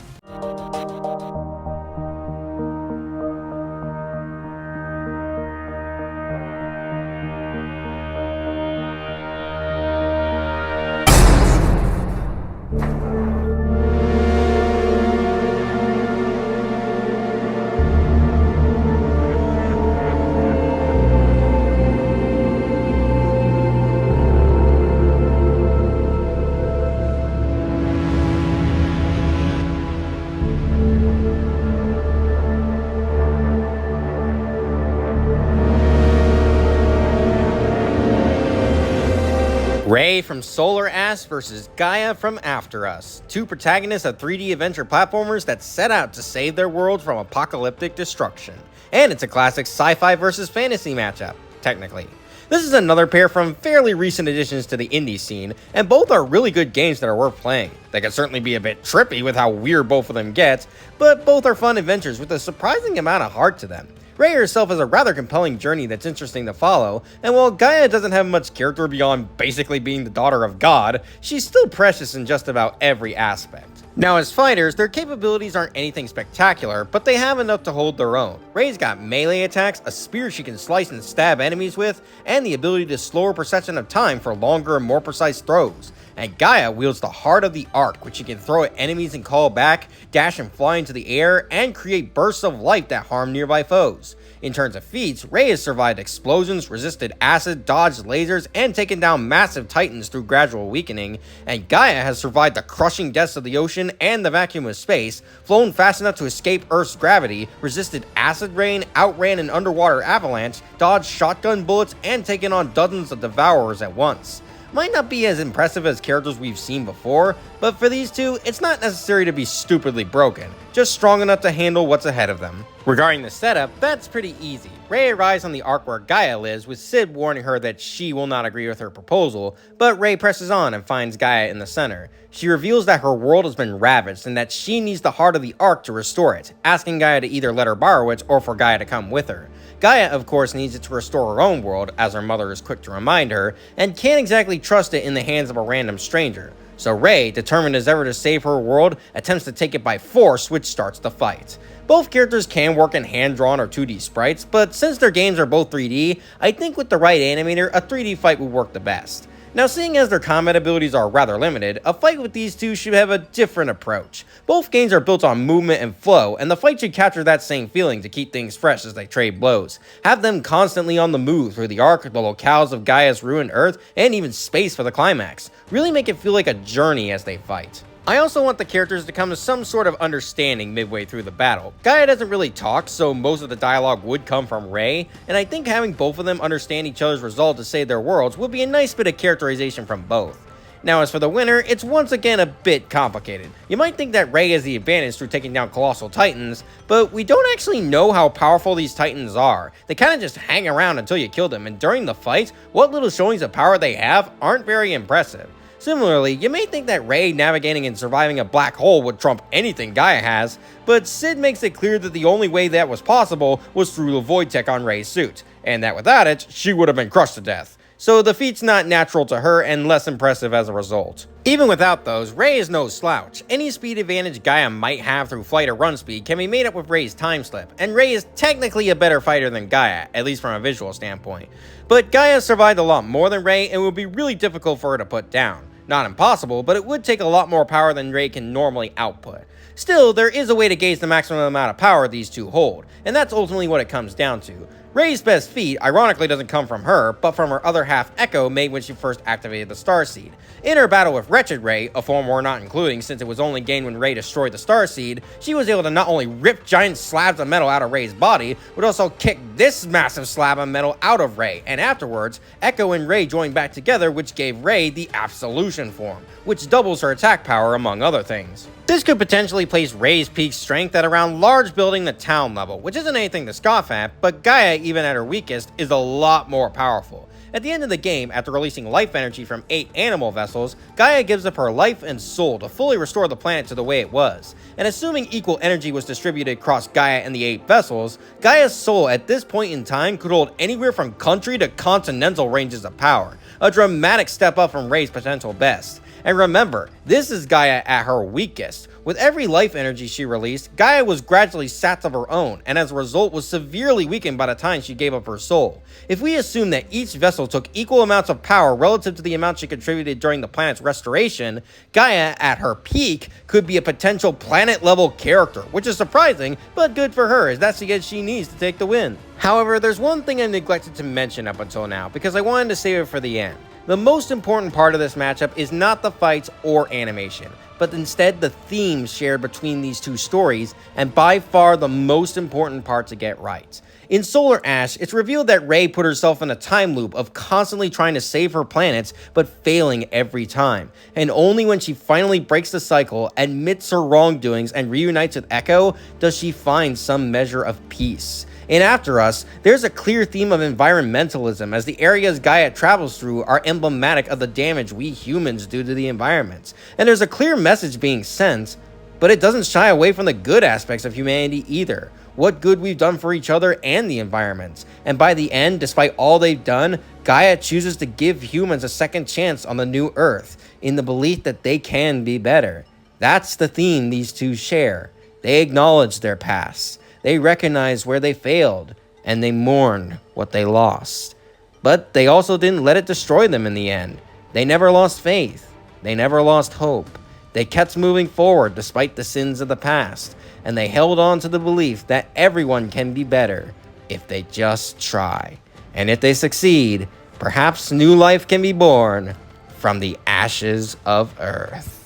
Ray from Solar Ass vs. Gaia from After Us, two protagonists of 3D adventure platformers that set out to save their world from apocalyptic destruction. And it's a classic sci-fi versus fantasy matchup, technically. This is another pair from fairly recent additions to the indie scene, and both are really good games that are worth playing. They can certainly be a bit trippy with how weird both of them get, but both are fun adventures with a surprising amount of heart to them. Rei herself has a rather compelling journey that's interesting to follow, and while Gaia doesn't have much character beyond basically being the daughter of God, she's still precious in just about every aspect. Now as fighters, their capabilities aren't anything spectacular, but they have enough to hold their own. Rei's got melee attacks, a spear she can slice and stab enemies with, and the ability to slower perception of time for longer and more precise throws. And Gaia wields the Heart of the Arc, which she can throw at enemies and call back, dash and fly into the air, and create bursts of light that harm nearby foes. In terms of feats, Rei has survived explosions, resisted acid, dodged lasers, and taken down massive titans through gradual weakening, and Gaia has survived the crushing depths of the ocean and the vacuum of space, flown fast enough to escape Earth's gravity, resisted acid rain, outran an underwater avalanche, dodged shotgun bullets, and taken on dozens of devourers at once. Might not be as impressive as characters we've seen before, but for these two, it's not necessary to be stupidly broken, just strong enough to handle what's ahead of them. Regarding the setup, that's pretty easy. Rei arrives on the arc where Gaia lives, with Cid warning her that she will not agree with her proposal, but Rei presses on and finds Gaia in the center. She reveals that her world has been ravaged and that she needs the Heart of the Arc to restore it, asking Gaia to either let her borrow it or for Gaia to come with her. Gaia, of course, needs it to restore her own world, as her mother is quick to remind her, and can't exactly trust it in the hands of a random stranger. So Rei, determined as ever to save her world, attempts to take it by force, which starts the fight. Both characters can work in hand-drawn or 2D sprites, but since their games are both 3D, I think with the right animator, a 3D fight would work the best. Now, seeing as their combat abilities are rather limited, a fight with these two should have a different approach. Both games are built on movement and flow, and the fight should capture that same feeling to keep things fresh as they trade blows. Have them constantly on the move through the arc, the locales of Gaia's ruined Earth, and even space for the climax. Really make it feel like a journey as they fight. I also want the characters to come to some sort of understanding midway through the battle. Gaia doesn't really talk, so most of the dialogue would come from Rei, and I think having both of them understand each other's resolve to save their worlds would be a nice bit of characterization from both. Now as for the winner, it's once again a bit complicated. You might think that Rei has the advantage through taking down colossal titans, but we don't actually know how powerful these titans are. They kinda just hang around until you kill them, and during the fight, what little showings of power they have aren't very impressive. Similarly, you may think that Rei navigating and surviving a black hole would trump anything Gaia has, but Cid makes it clear that the only way that was possible was through the void tech on Rei's suit, and that without it, she would have been crushed to death. So the feat's not natural to her and less impressive as a result. Even without those, Rei is no slouch. Any speed advantage Gaia might have through flight or run speed can be made up with Rei's time slip, and Rei is technically a better fighter than Gaia, at least from a visual standpoint. But Gaia survived a lot more than Rei and would be really difficult for her to put down. Not impossible, but it would take a lot more power than Rei can normally output. Still, there is a way to gauge the maximum amount of power these two hold, and that's ultimately what it comes down to. Rei's best feat, ironically, doesn't come from her, but from her other half Echo made when she first activated the Starseed. In her battle with Wretched Rei, a form we're not including since it was only gained when Rei destroyed the Starseed, she was able to not only rip giant slabs of metal out of Rei's body, but also kick this massive slab of metal out of Rei, and afterwards, Echo and Rei joined back together, which gave Rei the Absolution form, which doubles her attack power among other things. This could potentially place Rei's peak strength at around large building the town level, which isn't anything to scoff at, but Gaia, even at her weakest, is a lot more powerful. At the end of the game, after releasing life energy from 8 animal vessels, Gaia gives up her life and soul to fully restore the planet to the way it was. And assuming equal energy was distributed across Gaia and the 8 vessels, Gaia's soul at this point in time could hold anywhere from country to continental ranges of power, a dramatic step up from Rei's potential best. And remember, this is Gaia at her weakest. With every life energy she released, Gaia was gradually sapped of her own, and as a result was severely weakened by the time she gave up her soul. If we assume that each vessel took equal amounts of power relative to the amount she contributed during the planet's restoration, Gaia, at her peak, could be a potential planet-level character, which is surprising, but good for her, as that's the edge she needs to take the win. However, there's one thing I neglected to mention up until now, because I wanted to save it for the end. The most important part of this matchup is not the fights or animation, but instead the themes shared between these two stories, and by far the most important part to get right. In Solar Ash, it's revealed that Rei put herself in a time loop of constantly trying to save her planets, but failing every time. And only when she finally breaks the cycle, admits her wrongdoings, and reunites with Echo, does she find some measure of peace. In After Us, there's a clear theme of environmentalism as the areas Gaia travels through are emblematic of the damage we humans do to the environment. And there's a clear message being sent, but it doesn't shy away from the good aspects of humanity either. What good we've done for each other and the environment. And by the end, despite all they've done, Gaia chooses to give humans a second chance on the new Earth, in the belief that they can be better. That's the theme these two share. They acknowledge their past, they recognize where they failed, and they mourn what they lost. But they also didn't let it destroy them in the end. They never lost faith. They never lost hope. They kept moving forward despite the sins of the past, and they held on to the belief that everyone can be better if they just try. And if they succeed, perhaps new life can be born from the ashes of Earth.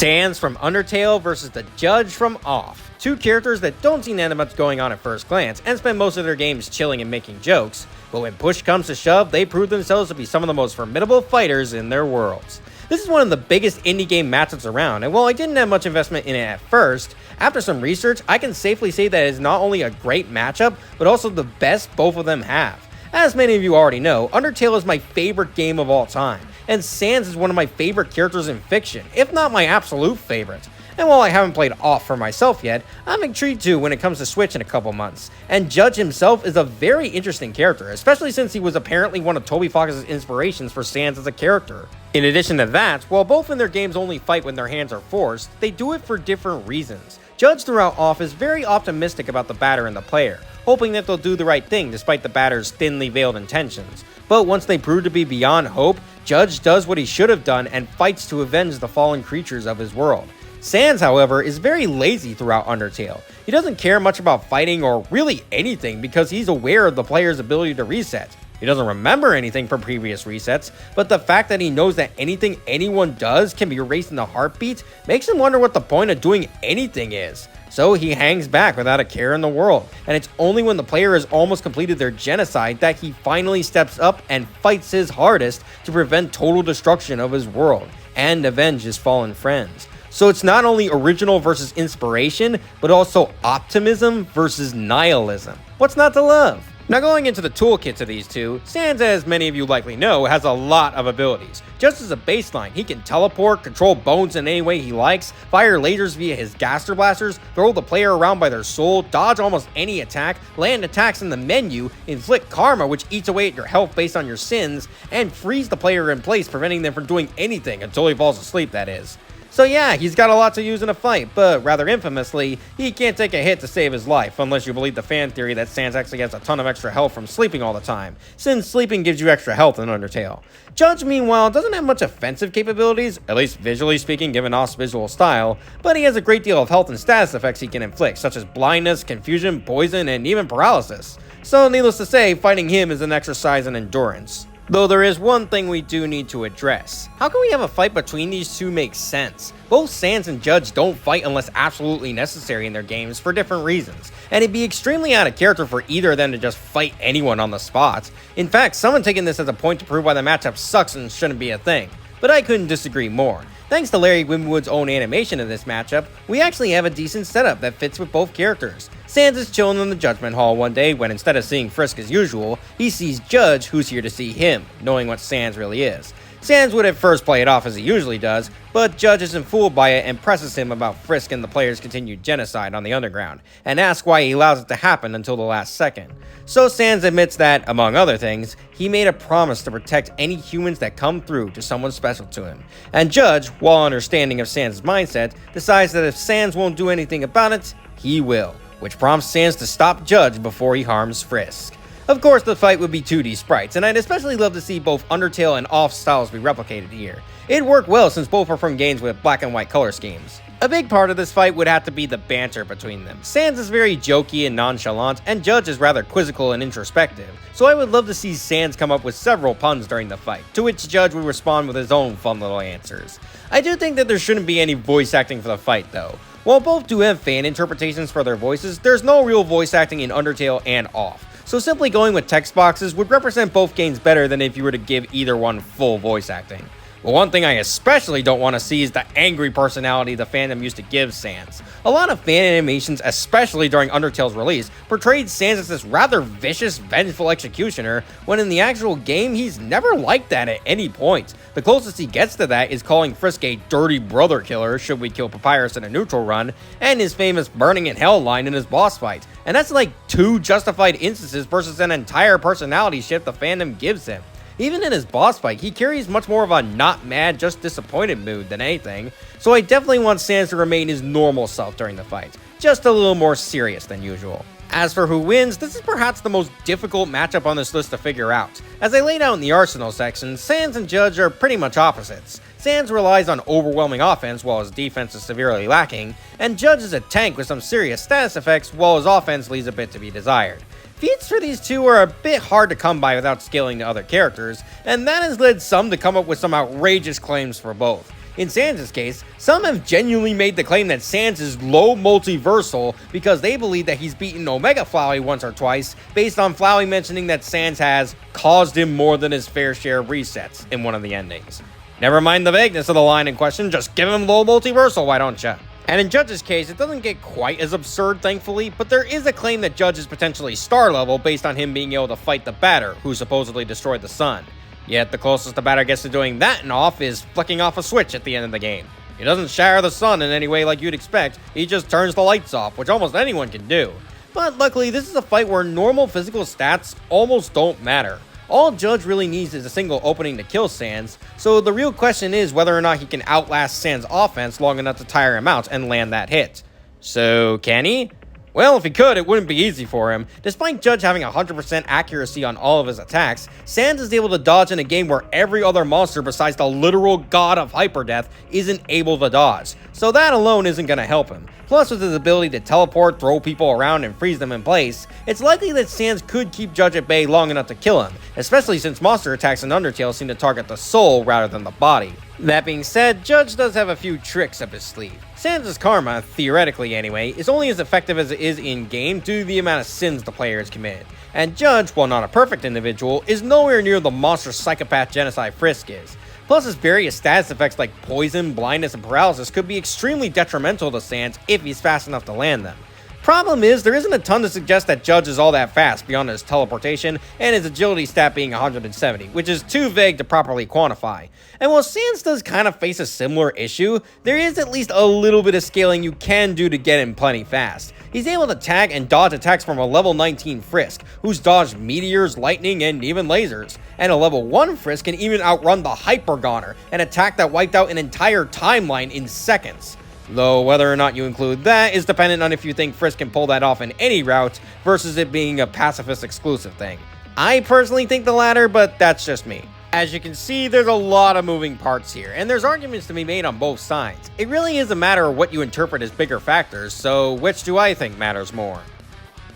Sans from Undertale versus the Judge from Off. Two characters that don't seem to have much going on at first glance and spend most of their games chilling and making jokes, but when push comes to shove, they prove themselves to be some of the most formidable fighters in their worlds. This is one of the biggest indie game matchups around, and while I didn't have much investment in it at first, after some research, I can safely say that it is not only a great matchup, but also the best both of them have. As many of you already know, Undertale is my favorite game of all time, and Sans is one of my favorite characters in fiction, if not my absolute favorite. And while I haven't played Off for myself yet, I'm intrigued to when it comes to Switch in a couple months. And Judge himself is a very interesting character, especially since he was apparently one of Toby Fox's inspirations for Sans as a character. In addition to that, while both in their games only fight when their hands are forced, they do it for different reasons. Judge throughout Off is very optimistic about the batter and the player, hoping that they'll do the right thing despite the batter's thinly veiled intentions. But once they prove to be beyond hope, Judge does what he should have done and fights to avenge the fallen creatures of his world. Sans, however, is very lazy throughout Undertale. He doesn't care much about fighting or really anything because he's aware of the player's ability to reset. He doesn't remember anything from previous resets, but the fact that he knows that anything anyone does can be erased in a heartbeat makes him wonder what the point of doing anything is. So he hangs back without a care in the world, and it's only when the player has almost completed their genocide that he finally steps up and fights his hardest to prevent total destruction of his world and avenge his fallen friends. So it's not only original versus inspiration, but also optimism versus nihilism. What's not to love? Now going into the toolkits of these two, Sans, as many of you likely know, has a lot of abilities. Just as a baseline, he can teleport, control bones in any way he likes, fire lasers via his Gaster Blasters, throw the player around by their soul, dodge almost any attack, land attacks in the menu, inflict karma which eats away at your health based on your sins, and freeze the player in place, preventing them from doing anything until he falls asleep, that is. So yeah, he's got a lot to use in a fight, but rather infamously, he can't take a hit to save his life, unless you believe the fan theory that Sans actually gets a ton of extra health from sleeping all the time, since sleeping gives you extra health in Undertale. Judge, meanwhile, doesn't have much offensive capabilities, at least visually speaking given Off's visual style, but he has a great deal of health and status effects he can inflict, such as blindness, confusion, poison, and even paralysis. So needless to say, fighting him is an exercise in endurance. Though there is one thing we do need to address. How can we have a fight between these two make sense? Both Sans and Judge don't fight unless absolutely necessary in their games for different reasons, and it'd be extremely out of character for either of them to just fight anyone on the spot. In fact, someone taking this as a point to prove why the matchup sucks and shouldn't be a thing. But I couldn't disagree more. Thanks to Larry Winwood's own animation of this matchup, we actually have a decent setup that fits with both characters. Sans is chilling in the Judgment Hall one day when instead of seeing Frisk as usual, he sees Judge who's here to see him, knowing what Sans really is. Sans would at first play it off as he usually does, but Judge isn't fooled by it and presses him about Frisk and the players' continued genocide on the underground, and asks why he allows it to happen until the last second. So Sans admits that, among other things, he made a promise to protect any humans that come through to someone special to him. And Judge, while understanding of Sans' mindset, decides that if Sans won't do anything about it, he will, which prompts Sans to stop Judge before he harms Frisk. Of course, the fight would be 2D sprites, and I'd especially love to see both Undertale and Off styles be replicated here. It'd work well since both are from games with black and white color schemes. A big part of this fight would have to be the banter between them. Sans is very jokey and nonchalant, and Judge is rather quizzical and introspective, so I would love to see Sans come up with several puns during the fight, to which Judge would respond with his own fun little answers. I do think that there shouldn't be any voice acting for the fight though. While both do have fan interpretations for their voices, there's no real voice acting in Undertale and Off, so simply going with text boxes would represent both games better than if you were to give either one full voice acting. But one thing I especially don't want to see is the angry personality the fandom used to give Sans. A lot of fan animations, especially during Undertale's release, portrayed Sans as this rather vicious, vengeful executioner, when in the actual game, he's never like that at any point. The closest he gets to that is calling Frisk a dirty brother killer should we kill Papyrus in a neutral run, and his famous burning in hell line in his boss fight. And that's like 2 justified instances versus an entire personality shift the fandom gives him. Even in his boss fight, he carries much more of a not mad, just disappointed mood than anything, so I definitely want Sans to remain his normal self during the fight, just a little more serious than usual. As for who wins, this is perhaps the most difficult matchup on this list to figure out. As I laid out in the Arsenal section, Sans and Judge are pretty much opposites. Sans relies on overwhelming offense while his defense is severely lacking, and Judge is a tank with some serious status effects while his offense leaves a bit to be desired. Feats for these two are a bit hard to come by without scaling to other characters, and that has led some to come up with some outrageous claims for both. In Sans' case, some have genuinely made the claim that Sans is low multiversal because they believe that he's beaten Omega Flowey once or twice, based on Flowey mentioning that Sans has caused him more than his fair share of resets in one of the endings. Never mind the vagueness of the line in question, just give him low multiversal, why don't ya? And in Judge's case, it doesn't get quite as absurd, thankfully, but there is a claim that Judge is potentially star level based on him being able to fight the Batter, who supposedly destroyed the sun. Yet the closest the Batter gets to doing that in Off is flicking off a switch at the end of the game. He doesn't shatter the sun in any way like you'd expect, he just turns the lights off, which almost anyone can do. But luckily, this is a fight where normal physical stats almost don't matter. All Judge really needs is a single opening to kill Sans, so the real question is whether or not he can outlast Sans' offense long enough to tire him out and land that hit. So, can he? Well, if he could, it wouldn't be easy for him. Despite Judge having 100% accuracy on all of his attacks, Sans is able to dodge in a game where every other monster besides the literal god of hyperdeath isn't able to dodge, so that alone isn't going to help him. Plus, with his ability to teleport, throw people around, and freeze them in place, it's likely that Sans could keep Judge at bay long enough to kill him, especially since monster attacks in Undertale seem to target the soul rather than the body. That being said, Judge does have a few tricks up his sleeve. Sans' karma, theoretically anyway, is only as effective as it is in-game due to the amount of sins the player has committed. And Judge, while not a perfect individual, is nowhere near the monster psychopath genocide Frisk is. Plus, his various status effects like poison, blindness, and paralysis could be extremely detrimental to Sans if he's fast enough to land them. Problem is, there isn't a ton to suggest that Judge is all that fast beyond his teleportation and his agility stat being 170, which is too vague to properly quantify. And while Sans does kind of face a similar issue, there is at least a little bit of scaling you can do to get him plenty fast. He's able to tag and dodge attacks from a level 19 Frisk, who's dodged meteors, lightning, and even lasers. And a level 1 Frisk can even outrun the Hyper Goner, an attack that wiped out an entire timeline in seconds. Though whether or not you include that is dependent on if you think Frisk can pull that off in any route versus it being a pacifist exclusive thing. I personally think the latter, but that's just me. As you can see, there's a lot of moving parts here, and there's arguments to be made on both sides. It really is a matter of what you interpret as bigger factors, so which do I think matters more?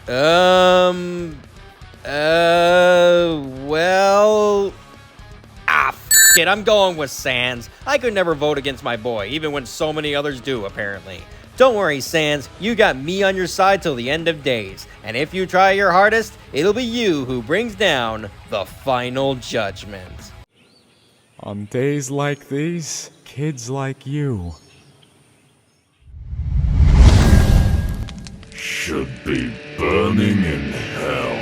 Well... it, I'm going with Sans. I could never vote against my boy, even when so many others do, apparently. Don't worry, Sans, you got me on your side till the end of days, and if you try your hardest, it'll be you who brings down the final judgment. On days like these, kids like you should be burning in hell.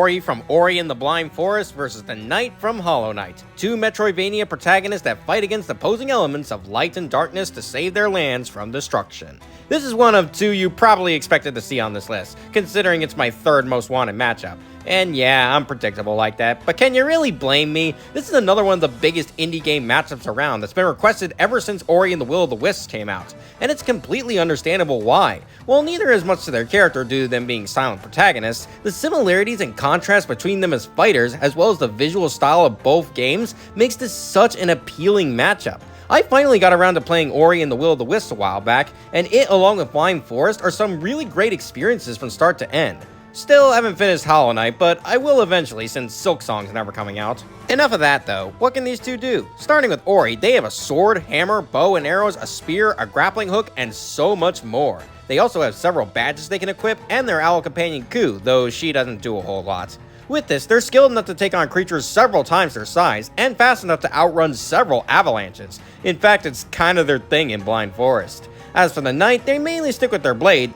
Ori from Ori and the Blind Forest versus the Knight from Hollow Knight, two Metroidvania protagonists that fight against opposing elements of light and darkness to save their lands from destruction. This is one of two you probably expected to see on this list, considering it's my third most wanted matchup. And yeah, I'm predictable like that, but can you really blame me? This is another one of the biggest indie game matchups around that's been requested ever since Ori and the Will of the Wisps came out, and it's completely understandable why. While neither as much to their character due to them being silent protagonists, the similarities and contrast between them as fighters, as well as the visual style of both games, makes this such an appealing matchup. I finally got around to playing Ori and the Will of the Wisps a while back, and it along with Blind Forest are some really great experiences from start to end. Still haven't finished Hollow Knight, but I will eventually since Silk Song's never coming out. Enough of that though, what can these two do? Starting with Ori, they have a sword, hammer, bow and arrows, a spear, a grappling hook, and so much more. They also have several badges they can equip, and their owl companion Ku, though she doesn't do a whole lot. With this, they're skilled enough to take on creatures several times their size, and fast enough to outrun several avalanches. In fact, it's kind of their thing in Blind Forest. As for the Knight, they mainly stick with their blade,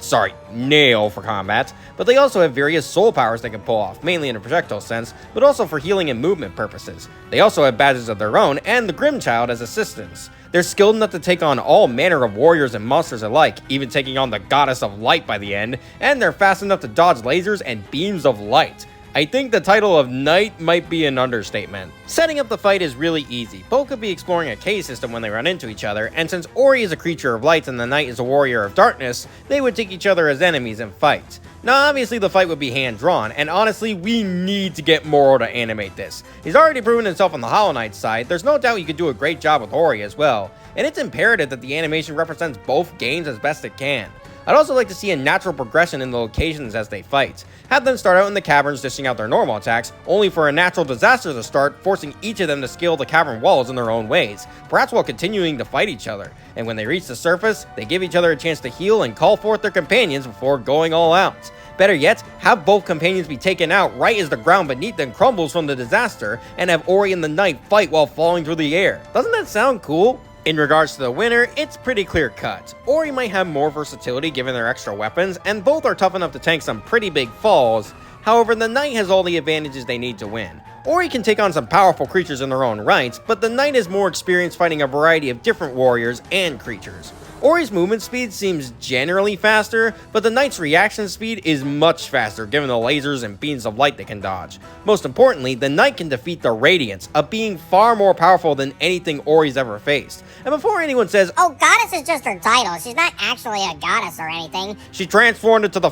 nail for combat, but they also have various soul powers they can pull off, mainly in a projectile sense, but also for healing and movement purposes. They also have badges of their own, and the Grimchild as assistants. They're skilled enough to take on all manner of warriors and monsters alike, even taking on the Goddess of Light by the end, and they're fast enough to dodge lasers and beams of light. I think the title of Knight might be an understatement. Setting up the fight is really easy. Both could be exploring a cave system when they run into each other, and since Ori is a creature of light and the Knight is a warrior of darkness, they would take each other as enemies and fight. Now obviously the fight would be hand-drawn, and honestly we need to get Moro to animate this. He's already proven himself on the Hollow Knight side, there's no doubt he could do a great job with Ori as well, and it's imperative that the animation represents both games as best it can. I'd also like to see a natural progression in the locations as they fight. Have them start out in the caverns dishing out their normal attacks, only for a natural disaster to start, forcing each of them to scale the cavern walls in their own ways, perhaps while continuing to fight each other. And when they reach the surface, they give each other a chance to heal and call forth their companions before going all out. Better yet, have both companions be taken out right as the ground beneath them crumbles from the disaster, and have Ori and the Knight fight while falling through the air. Doesn't that sound cool? In regards to the winner, it's pretty clear cut. Ori might have more versatility given their extra weapons, and both are tough enough to tank some pretty big falls. However, the Knight has all the advantages they need to win. Ori can take on some powerful creatures in their own right, but the Knight is more experienced fighting a variety of different warriors and creatures. Ori's movement speed seems generally faster, but the Knight's reaction speed is much faster given the lasers and beams of light they can dodge. Most importantly, the Knight can defeat the Radiance, a being far more powerful than anything Ori's ever faced. And before anyone says, "Oh, goddess is just her title, she's not actually a goddess or anything," she transformed into the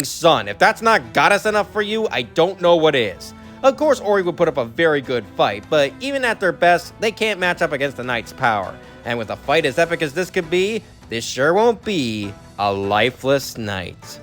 sun. If that's not goddess enough for you, I don't know what is. Of course, Ori would put up a very good fight, but even at their best, they can't match up against the Knight's power. And with a fight as epic as this could be, this sure won't be a lifeless Knight.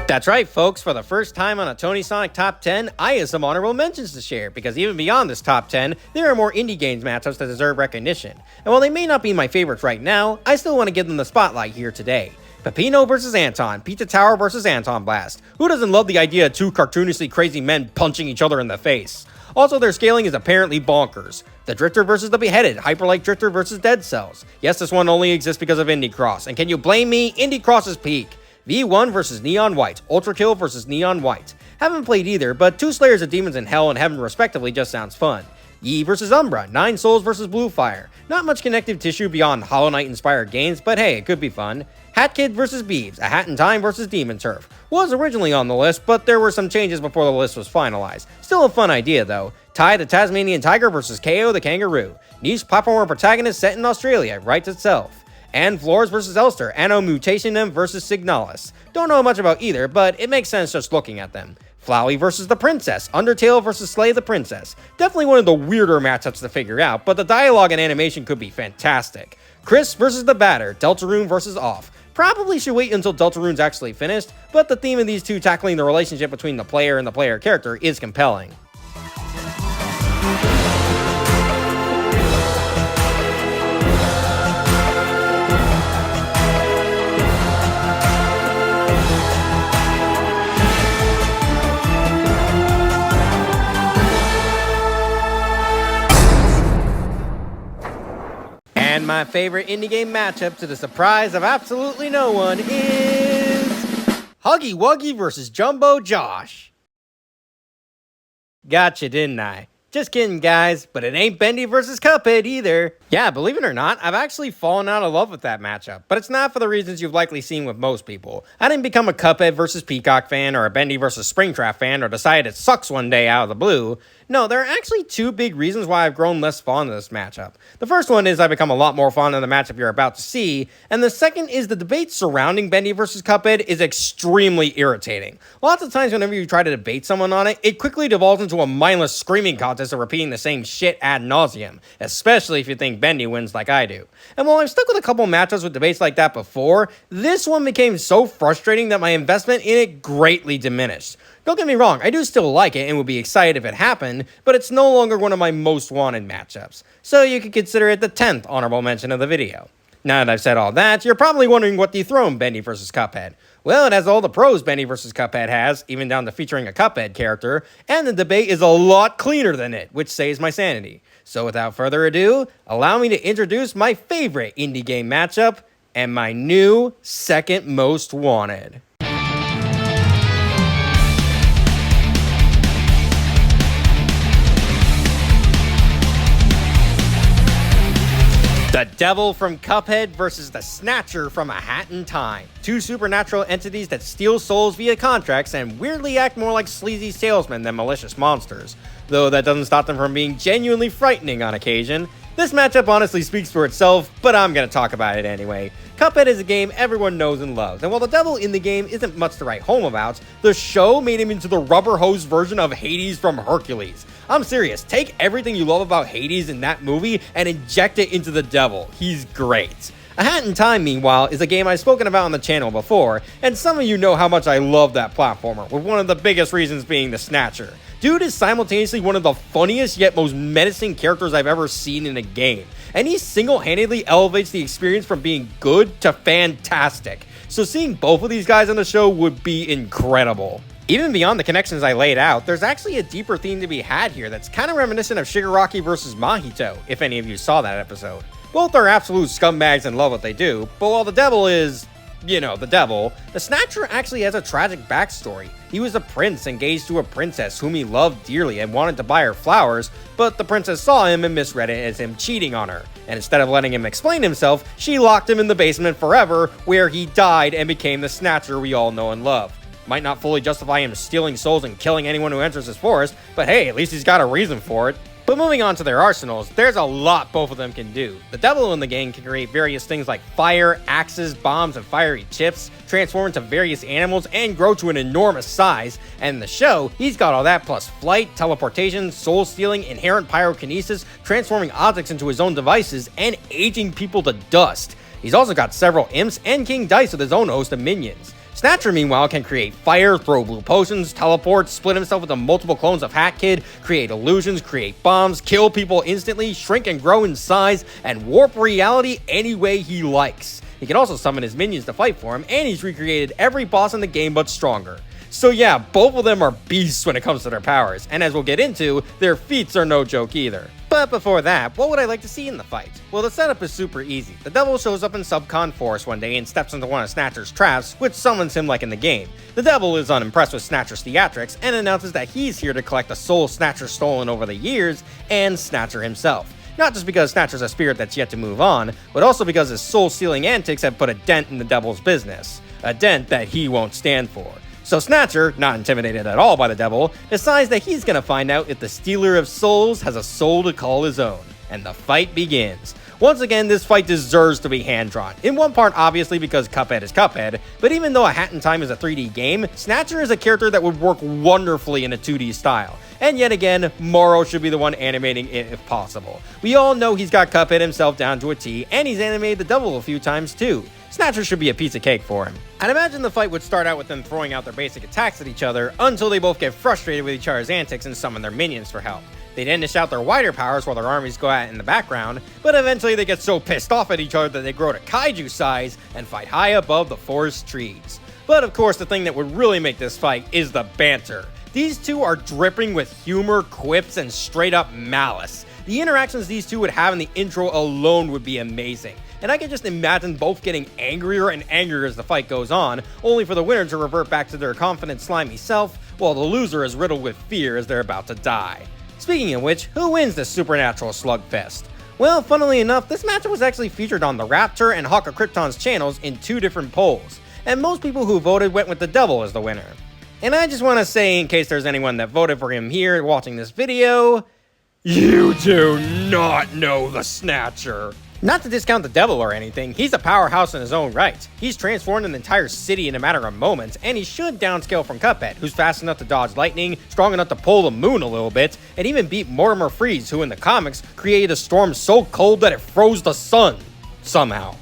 That's right, folks. For the first time on a Tony Sonic Top 10, I have some honorable mentions to share, because even beyond this Top 10, there are more indie games matchups that deserve recognition. And while they may not be my favorites right now, I still want to give them the spotlight here today. Peppino vs. Anton, Pizza Tower vs. Anton Blast. Who doesn't love the idea of two cartoonishly crazy men punching each other in the face? Also, their scaling is apparently bonkers. The Drifter vs. the Beheaded, Hyperlight Drifter vs. Dead Cells. Yes, this one only exists because of Indie Cross, and can you blame me? Indie Cross is peak. V1 vs. Neon White, Ultra Kill vs. Neon White. Haven't played either, but two Slayers of Demons in Hell and Heaven respectively just sounds fun. Yi vs. Umbra, 9 Souls vs. Blue Fire. Not much connective tissue beyond Hollow Knight inspired games, but hey, it could be fun. Hat Kid vs. Beeves, A Hat in Time vs. Demon Turf. Was originally on the list, but there were some changes before the list was finalized. Still a fun idea though. Ty the Tasmanian Tiger vs. KO the Kangaroo. Niche platformer protagonist set in Australia, writes itself. And Flores vs. Elster, Anno Mutationem vs. Signalis. Don't know much about either, but it makes sense just looking at them. Flowey vs. the Princess, Undertale vs. Slay the Princess. Definitely one of the weirder matchups to figure out, but the dialogue and animation could be fantastic. Chris vs. the Batter, Deltarune vs. Off. Probably should wait until Deltarune's actually finished, but the theme of these two tackling the relationship between the player and the player character is compelling. my favorite indie game matchup, to the surprise of absolutely no one, is Huggy Wuggy versus Jumbo Josh. Gotcha, didn't I? Just kidding, guys, but it ain't Bendy versus Cuphead either. Yeah, believe it or not, I've actually fallen out of love with that matchup, but it's not for the reasons you've likely seen with most people. I didn't become a Cuphead versus Peacock fan or a Bendy versus Springtrap fan or decide it sucks one day out of the blue. No, there are actually two big reasons why I've grown less fond of this matchup. The first one is I've become a lot more fond of the matchup you're about to see, and the second is the debate surrounding Bendy versus Cuphead is extremely irritating. Lots of times whenever you try to debate someone on it, it quickly devolves into a mindless screaming contest of repeating the same shit ad nauseum, especially if you think Bendy wins like I do. And while I've stuck with a couple matchups with debates like that before, this one became so frustrating that my investment in it greatly diminished. Don't get me wrong, I do still like it and would be excited if it happened, but it's no longer one of my most wanted matchups, so you could consider it the 10th honorable mention of the video. Now that I've said all that, you're probably wondering what dethroned Bendy vs. Cuphead. Well, it has all the pros Bendy vs. Cuphead has, even down to featuring a Cuphead character, and the debate is a lot cleaner than it, which saves my sanity. So without further ado, allow me to introduce my favorite indie game matchup, and my new second most wanted. The Devil from Cuphead versus the Snatcher from A Hat in Time. Two supernatural entities that steal souls via contracts and weirdly act more like sleazy salesmen than malicious monsters. Though that doesn't stop them from being genuinely frightening on occasion. This matchup honestly speaks for itself, but I'm gonna talk about it anyway. Cuphead is a game everyone knows and loves, and while the devil in the game isn't much to write home about, the show made him into the rubber hose version of Hades from Hercules. I'm serious, take everything you love about Hades in that movie and inject it into the devil. He's great. A Hat in Time, meanwhile, is a game I've spoken about on the channel before, and some of you know how much I love that platformer, with one of the biggest reasons being the Snatcher. Dude is simultaneously one of the funniest yet most menacing characters I've ever seen in a game, and he single-handedly elevates the experience from being good to fantastic. So seeing both of these guys on the show would be incredible. Even beyond the connections I laid out, there's actually a deeper theme to be had here that's kind of reminiscent of Shigaraki vs. Mahito, if any of you saw that episode. Both are absolute scumbags and love what they do, but while the devil is, you know, the devil, the Snatcher actually has a tragic backstory. He was a prince engaged to a princess whom he loved dearly and wanted to buy her flowers, but the princess saw him and misread it as him cheating on her. And instead of letting him explain himself, she locked him in the basement forever, where he died and became the Snatcher we all know and love. Might not fully justify him stealing souls and killing anyone who enters his forest, but hey, at least he's got a reason for it. But moving on to their arsenals, there's a lot both of them can do. The devil in the game can create various things like fire, axes, bombs, and fiery chips, transform into various animals, and grow to an enormous size. And in the show, he's got all that plus flight, teleportation, soul stealing, inherent pyrokinesis, transforming objects into his own devices, and aging people to dust. He's also got several imps and King Dice with his own host of minions. Snatcher, meanwhile, can create fire, throw blue potions, teleport, split himself into multiple clones of Hat Kid, create illusions, create bombs, kill people instantly, shrink and grow in size, and warp reality any way he likes. He can also summon his minions to fight for him, and he's recreated every boss in the game but stronger. So yeah, both of them are beasts when it comes to their powers, and as we'll get into, their feats are no joke either. But before that, what would I like to see in the fight? Well, the setup is super easy. The devil shows up in Subcon Forest one day and steps into one of Snatcher's traps, which summons him like in the game. The devil is unimpressed with Snatcher's theatrics and announces that he's here to collect the soul Snatcher stolen over the years, and Snatcher himself. Not just because Snatcher's a spirit that's yet to move on, but also because his soul-stealing antics have put a dent in the devil's business. A dent that he won't stand for. So Snatcher, not intimidated at all by the devil, decides that he's gonna find out if the stealer of souls has a soul to call his own. And the fight begins. Once again, this fight deserves to be hand-drawn. In one part, obviously, because Cuphead is Cuphead, but even though A Hat in Time is a 3D game, Snatcher is a character that would work wonderfully in a 2D style. And yet again, Morrow should be the one animating it if possible. We all know he's got Cuphead himself down to a T, and he's animated the devil a few times too. Snatcher should be a piece of cake for him. I'd imagine the fight would start out with them throwing out their basic attacks at each other until they both get frustrated with each other's antics and summon their minions for help. They then dish out their wider powers while their armies go at it in the background, but eventually they get so pissed off at each other that they grow to kaiju size and fight high above the forest trees. But of course, the thing that would really make this fight is the banter. These two are dripping with humor, quips, and straight up malice. The interactions these two would have in the intro alone would be amazing, and I can just imagine both getting angrier and angrier as the fight goes on, only for the winner to revert back to their confident, slimy self, while the loser is riddled with fear as they're about to die. Speaking of which, who wins this supernatural slugfest? Well, funnily enough, this matchup was actually featured on the Raptor and Hawk of Krypton's channels in 2 different polls, and most people who voted went with the Devil as the winner. And I just want to say, in case there's anyone that voted for him here watching this video, you do not know the Snatcher. Not to discount the Devil or anything, he's a powerhouse in his own right. He's transformed an entire city in a matter of moments, and he should downscale from Cuphead, who's fast enough to dodge lightning, strong enough to pull the moon a little bit, and even beat Mortimer Freeze, who in the comics created a storm so cold that it froze the sun. Somehow.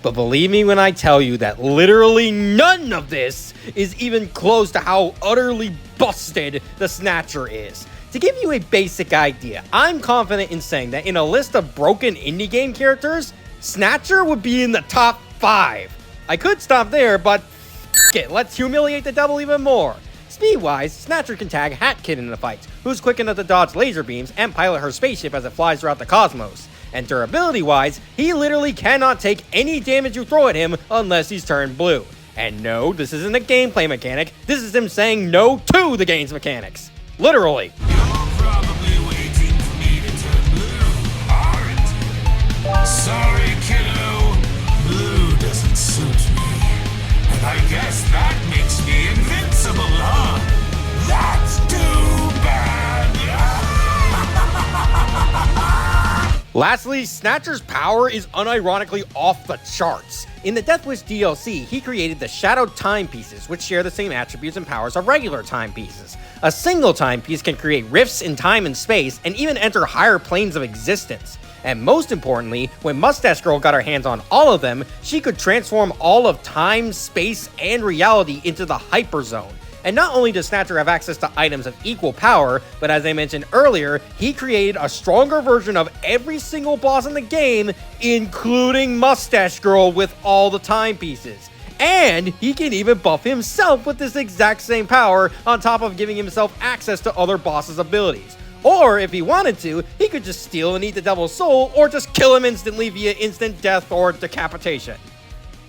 But believe me when I tell you that literally none of this is even close to how utterly busted the Snatcher is. To give you a basic idea, I'm confident in saying that in a list of broken indie game characters, Snatcher would be in the top 5. I could stop there, but f it, let's humiliate the Devil even more. Speed-wise, Snatcher can tag Hat Kid in the fight, who's quick enough to dodge laser beams and pilot her spaceship as it flies throughout the cosmos. And durability-wise, he literally cannot take any damage you throw at him unless he's turned blue. And no, this isn't a gameplay mechanic, this is him saying no to the game's mechanics. Literally. You're probably waiting for me to turn blue, aren't you? Sorry, kiddo. Blue doesn't suit me. And I guess that makes me invincible, huh? That's too bad. Lastly, Snatcher's power is unironically off the charts. In the Death Wish DLC, he created the Shadowed Timepieces, which share the same attributes and powers of regular timepieces. A single timepiece can create rifts in time and space, and even enter higher planes of existence. And most importantly, when Mustache Girl got her hands on all of them, she could transform all of time, space, and reality into the Hyperzone. And not only does Snatcher have access to items of equal power, but as I mentioned earlier, he created a stronger version of every single boss in the game, including Mustache Girl with all the timepieces. And he can even buff himself with this exact same power, on top of giving himself access to other bosses' abilities. Or, if he wanted to, he could just steal and eat the Devil's soul, or just kill him instantly via instant death or decapitation.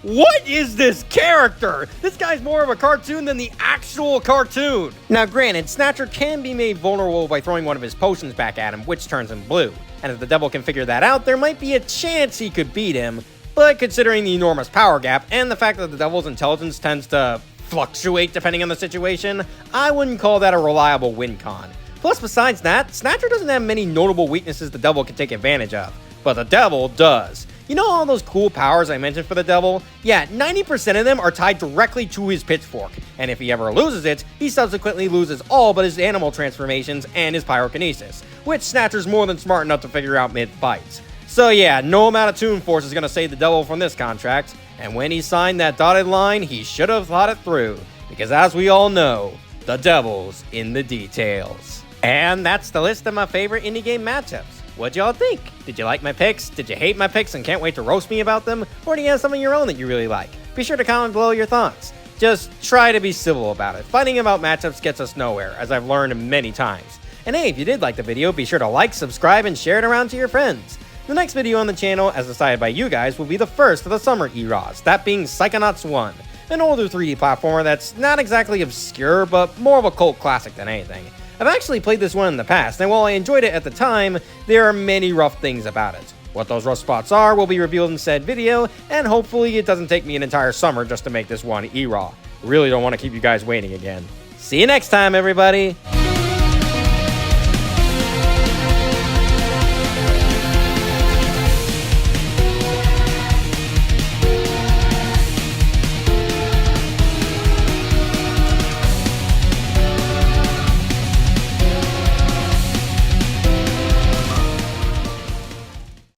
What is this character? This guy's more of a cartoon than the actual cartoon. Now granted, Snatcher can be made vulnerable by throwing one of his potions back at him, which turns him blue. And if the Devil can figure that out, there might be a chance he could beat him. But considering the enormous power gap, and the fact that the Devil's intelligence tends to fluctuate depending on the situation, I wouldn't call that a reliable win con. Plus besides that, Snatcher doesn't have many notable weaknesses the Devil can take advantage of. But the Devil does. You know all those cool powers I mentioned for the Devil? Yeah, 90% of them are tied directly to his pitchfork, and if he ever loses it, he subsequently loses all but his animal transformations and his pyrokinesis, which Snatcher's more than smart enough to figure out mid-fight. So yeah, no amount of Toon Force is going to save the Devil from this contract, and when he signed that dotted line, he should have thought it through, because as we all know, the Devil's in the details. And that's the list of my favorite indie game matchups. What'd y'all think? Did you like my picks? Did you hate my picks and can't wait to roast me about them? Or do you have some of your own that you really like? Be sure to comment below your thoughts. Just try to be civil about it. Fighting about matchups gets us nowhere, as I've learned many times. And hey, if you did like the video, be sure to like, subscribe, and share it around to your friends. The next video on the channel, as decided by you guys, will be the first of the summer ERAs, that being Psychonauts 1, an older 3D platformer that's not exactly obscure, but more of a cult classic than anything. I've actually played this one in the past, and while I enjoyed it at the time, there are many rough things about it. What those rough spots are will be revealed in said video, and hopefully it doesn't take me an entire summer just to make this one ERA. Really don't want to keep you guys waiting again. See you next time, everybody!